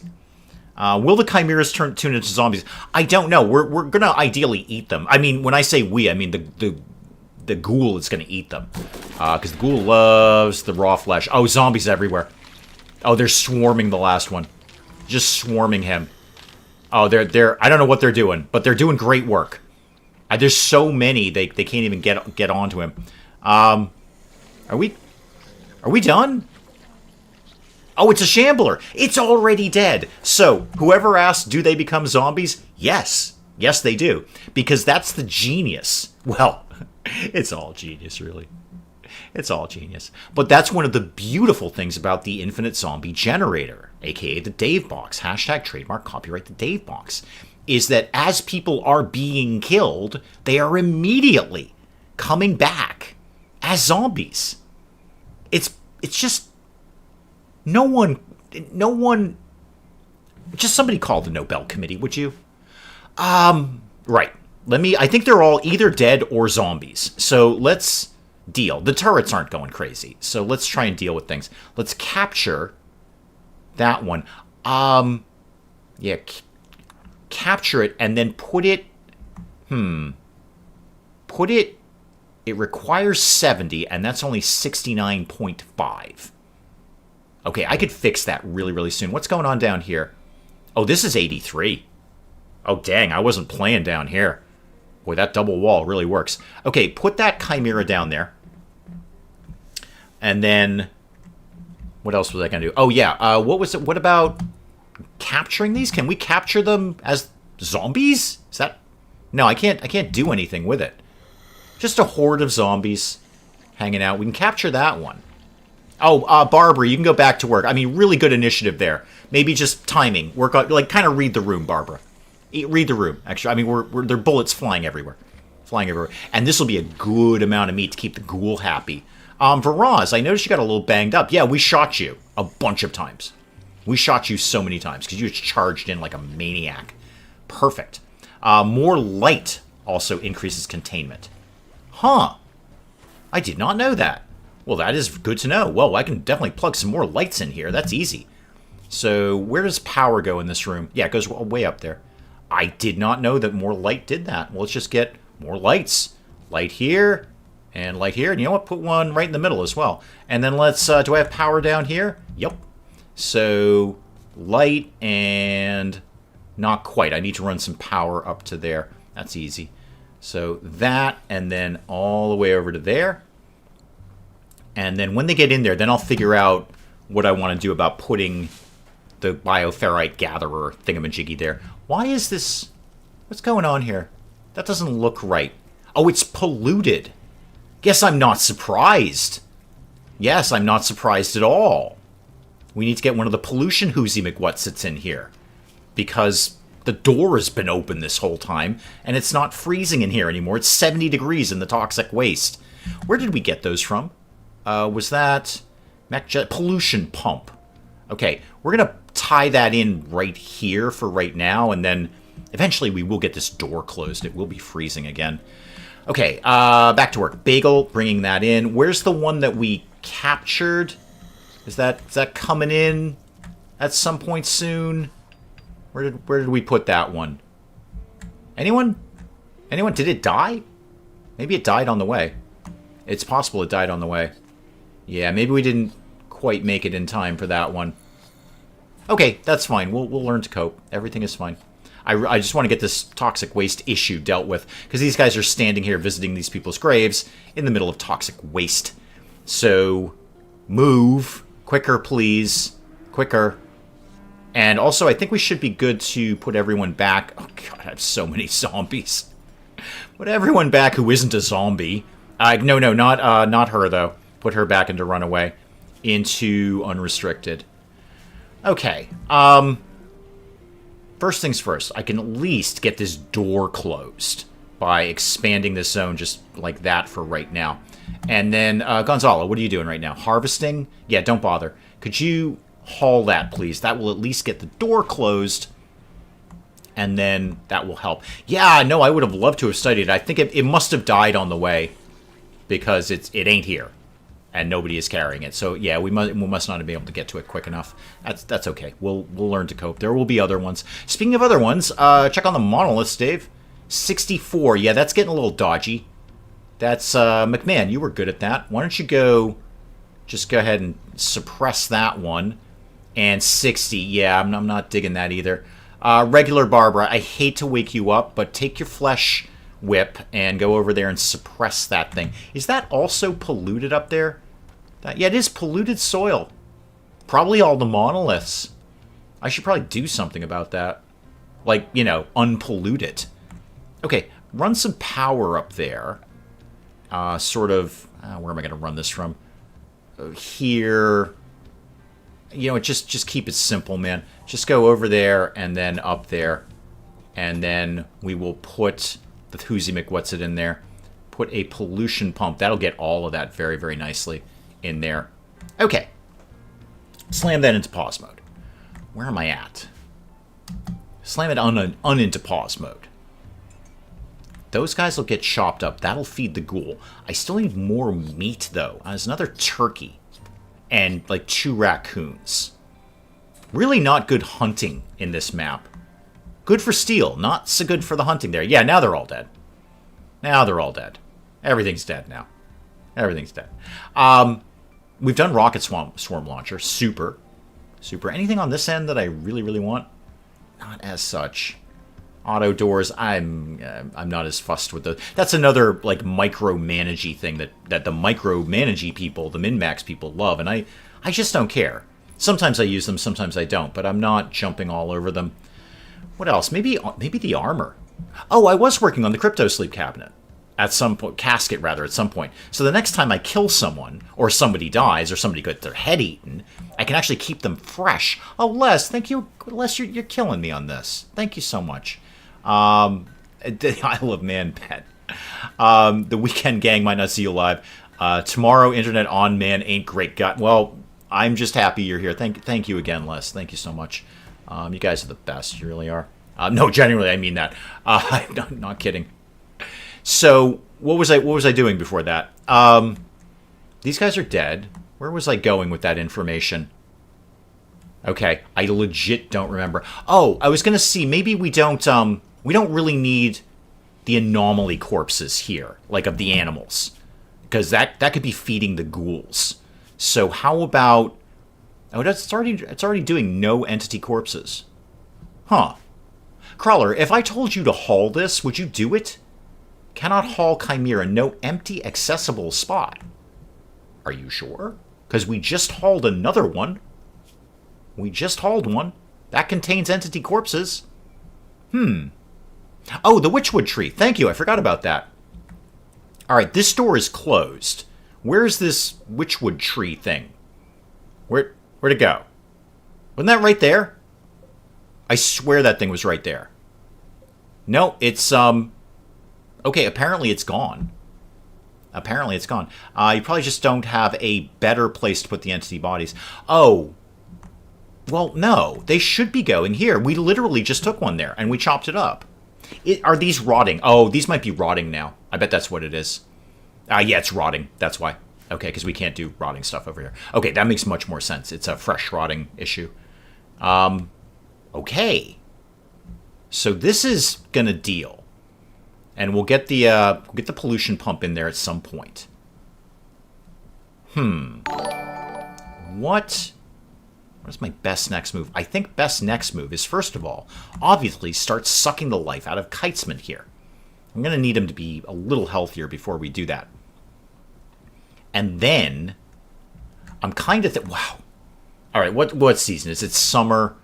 Will the chimeras tune into zombies? I don't know. We're going to ideally eat them. I mean, when I say we, I mean the ghoul is going to eat them. Because the ghoul loves the raw flesh. Oh, zombies everywhere. Oh, they're swarming the last one. Just swarming him. Oh, they're I don't know what they're doing, but they're doing great work. There's so many they can't even get onto him. Are we done? Oh, it's a shambler. It's already dead. So, whoever asked, do they become zombies? Yes. Yes, they do. Because that's the genius. Well, it's all genius, really. It's all genius. But that's one of the beautiful things about the infinite zombie generator, aka the Dave box, hashtag trademark copyright the Dave box, is that as people are being killed, they are immediately coming back as zombies. It's just no one, just somebody call the Nobel Committee, would you? Right. I think they're all either dead or zombies. So let's deal. The turrets aren't going crazy. So let's try and deal with things. Let's capture that one. Yeah, capture it and then put it, it requires 70 and that's only 69.5. Okay, I could fix that really, really soon. What's going on down here? Oh, this is 83. Oh, dang, I wasn't playing down here. Boy, that double wall really works. Okay, put that chimera down there. And then, what else was I going to do? Oh, yeah, what was it? What about capturing these? Can we capture them as zombies? Is that... No, I can't do anything with it. Just a horde of zombies hanging out. We can capture that one. Oh, Barbara, you can go back to work. I mean, really good initiative there. Maybe just timing. Work on, like, kind of read the room, Barbara. Read the room, actually. I mean, there are bullets flying everywhere. Flying everywhere. And this will be a good amount of meat to keep the ghoul happy. Viraz, I noticed you got a little banged up. Yeah, we shot you a bunch of times. We shot you so many times because you just charged in like a maniac. Perfect. More light also increases containment. Huh. I did not know that. Well, that is good to know. Well, I can definitely plug some more lights in here. That's easy. So, where does power go in this room? Yeah, it goes way up there. I did not know that more light did that. Well, let's just get more lights. Light here, and light here. And you know what? Put one right in the middle as well. And then let's, do I have power down here? Yep. So, light and not quite. I need to run some power up to there. That's easy. So, that, and then all the way over to there. And then when they get in there, then I'll figure out what I want to do about putting the bioferrite gatherer thingamajiggy there. Why is this... What's going on here? That doesn't look right. Oh, it's polluted. Guess I'm not surprised. Yes, I'm not surprised at all. We need to get one of the pollution Hoosie McWhatsits in here. Because the door has been open this whole time, and it's not freezing in here anymore. It's 70 degrees in the toxic waste. Where did we get those from? Was that... pollution pump. Okay, we're going to tie that in right here for right now, and then eventually we will get this door closed. It will be freezing again. Okay, back to work. Bagel, bringing that in. Where's the one that we captured? Is that coming in at some point soon? Where did we put that one? Anyone? Anyone? Did it die? Maybe it died on the way. It's possible it died on the way. Yeah, maybe we didn't quite make it in time for that one. Okay, that's fine. We'll learn to cope. Everything is fine. I just want to get this toxic waste issue dealt with, because these guys are standing here visiting these people's graves in the middle of toxic waste. So, move. Quicker, please. Quicker. And also, I think we should be good to put everyone back. Oh, God, I have so many zombies. Put everyone back who isn't a zombie. No, not her, though. Put her back into Runaway. Into Unrestricted. Okay. First things first. I can at least get this door closed by expanding this zone just like that for right now. And then, Gonzalo, what are you doing right now? Harvesting? Yeah, don't bother. Could you haul that, please? That will at least get the door closed. And then that will help. Yeah, no, I would have loved to have studied it. I think it must have died on the way. Because it ain't here. And nobody is carrying it. So, yeah, we must not be able to get to it quick enough. That's okay. We'll learn to cope. There will be other ones. Speaking of other ones, check on the monoliths, Dave. 64. Yeah, that's getting a little dodgy. That's, McMahon, you were good at that. Why don't you just go ahead and suppress that one. And 60. Yeah, I'm not digging that either. Regular Barbara, I hate to wake you up, but take your flesh whip and go over there and suppress that thing. Is that also polluted up there? Yeah, it is polluted soil. Probably all the monoliths. I should probably do something about that. Like, you know, unpollute it. Okay, run some power up there. Sort of... where am I going to run this from? Here. You know, just keep it simple, man. Just go over there and then up there. And then we will put the Whoozy McWhat's-It in there. Put a pollution pump. That'll get all of that very, very nicely in there. Okay. Slam that into pause mode. Where am I at? Slam it on into pause mode. Those guys will get chopped up. That'll feed the ghoul. I still need more meat, though. There's another turkey. And, like, 2 raccoons. Really not good hunting in this map. Good for steel. Not so good for the hunting there. Yeah, now they're all dead. Now they're all dead. Everything's dead now. Everything's dead. We've done rocket swarm launcher. Super. Super. Anything on this end that I really, really want? Not as such. Auto doors, I'm not as fussed with those. That's another, like, micromanagey thing that the micromanagey people, the min-max people love, and I just don't care. Sometimes I use them, sometimes I don't, but I'm not jumping all over them. What else? Maybe the armor. Oh, I was working on the crypto sleep cabinet. At some point, casket rather, at some point. So the next time I kill someone, or somebody dies, or somebody gets their head eaten, I can actually keep them fresh. Oh, Les, thank you. Les, you're killing me on this. Thank you so much. The Isle of Man pet. The Weekend Gang might not see you live. Tomorrow, internet on, man, ain't great. Well, I'm just happy you're here. Thank you again, Les. Thank you so much. You guys are the best. You really are. No, genuinely, I mean that. I'm not kidding. So, what was I doing before that? These guys are dead. Where was I going with that information? Okay, I legit don't remember. Oh, I was gonna see, maybe we don't really need the anomaly corpses here, like of the animals. Because that could be feeding the ghouls. So how about... Oh, it's already doing no entity corpses. Huh. Crawler, if I told you to haul this, would you do it? Cannot haul Chimera, no empty accessible spot. Are you sure? Because we just hauled another one. We just hauled one. That contains entity corpses. Oh, the Witchwood tree. Thank you, I forgot about that. Alright, this door is closed. Where's this Witchwood tree thing? Where'd it go? Wasn't that right there? I swear that thing was right there. No, it's, okay, apparently it's gone. Apparently it's gone. You probably just don't have a better place to put the entity bodies. Oh. Well, no. They should be going here. We literally just took one there, and we chopped it up. Are these rotting? Oh, these might be rotting now. I bet that's what it is. Yeah, it's rotting. That's why. Okay, because we can't do rotting stuff over here. Okay, that makes much more sense. It's a fresh rotting issue. Okay. So this is gonna deal. And we'll get the pollution pump in there at some point. What is my best next move? I think best next move is, first of all, obviously start sucking the life out of Kitesman here. I'm going to need him to be a little healthier before we do that. And then, I'm kind of... wow. All right, what season is it? Summer.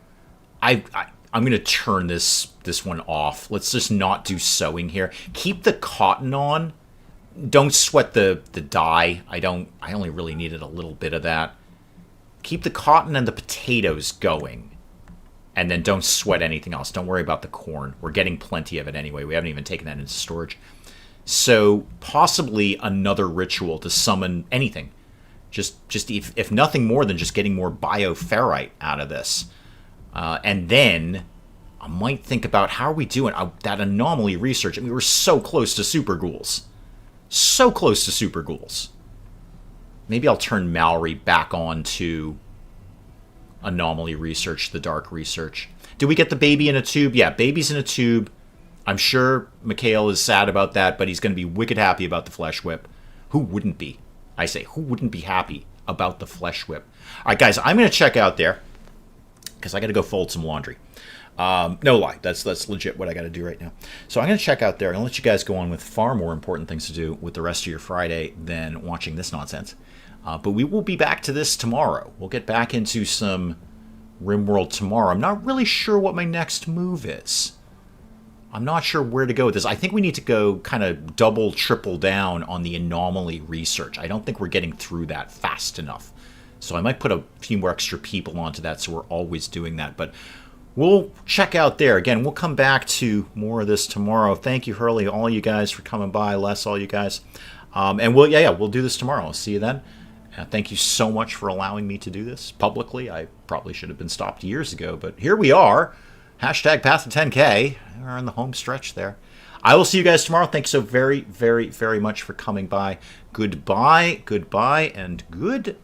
I'm going to turn this one off. Let's just not do sewing here. Keep the cotton on. Don't sweat the dye. I only really needed a little bit of that. Keep the cotton and the potatoes going. And then don't sweat anything else. Don't worry about the corn. We're getting plenty of it anyway. We haven't even taken that into storage. So possibly another ritual to summon anything. Just if nothing more than just getting more bioferrite out of this. And then I might think about how are we doing that anomaly research. I mean, we're so close to super ghouls. So close to super ghouls. Maybe I'll turn Mallory back on to anomaly research, the dark research. Did we get the baby in a tube? Yeah, baby's in a tube. I'm sure Mikhail is sad about that, but he's going to be wicked happy about the flesh whip. Who wouldn't be? I say, who wouldn't be happy about the flesh whip? All right, guys, I'm going to check out there because I got to go fold some laundry. No lie, that's legit what I got to do right now. So I'm going to check out there and let you guys go on with far more important things to do with the rest of your Friday than watching this nonsense. But we will be back to this tomorrow. We'll get back into some RimWorld tomorrow. I'm not really sure what my next move is. I'm not sure where to go with this. I think we need to go kind of double, triple down on the anomaly research. I don't think we're getting through that fast enough. So I might put a few more extra people onto that so we're always doing that. But we'll check out there. Again, we'll come back to more of this tomorrow. Thank you, Hurley, all you guys for coming by. Les, all you guys. And we'll do this tomorrow. I'll see you then. Thank you so much for allowing me to do this publicly. I probably should have been stopped years ago, but here we are. Hashtag Path to 10K. We're on the home stretch there. I will see you guys tomorrow. Thanks so very, very, very much for coming by. Goodbye, goodbye, and good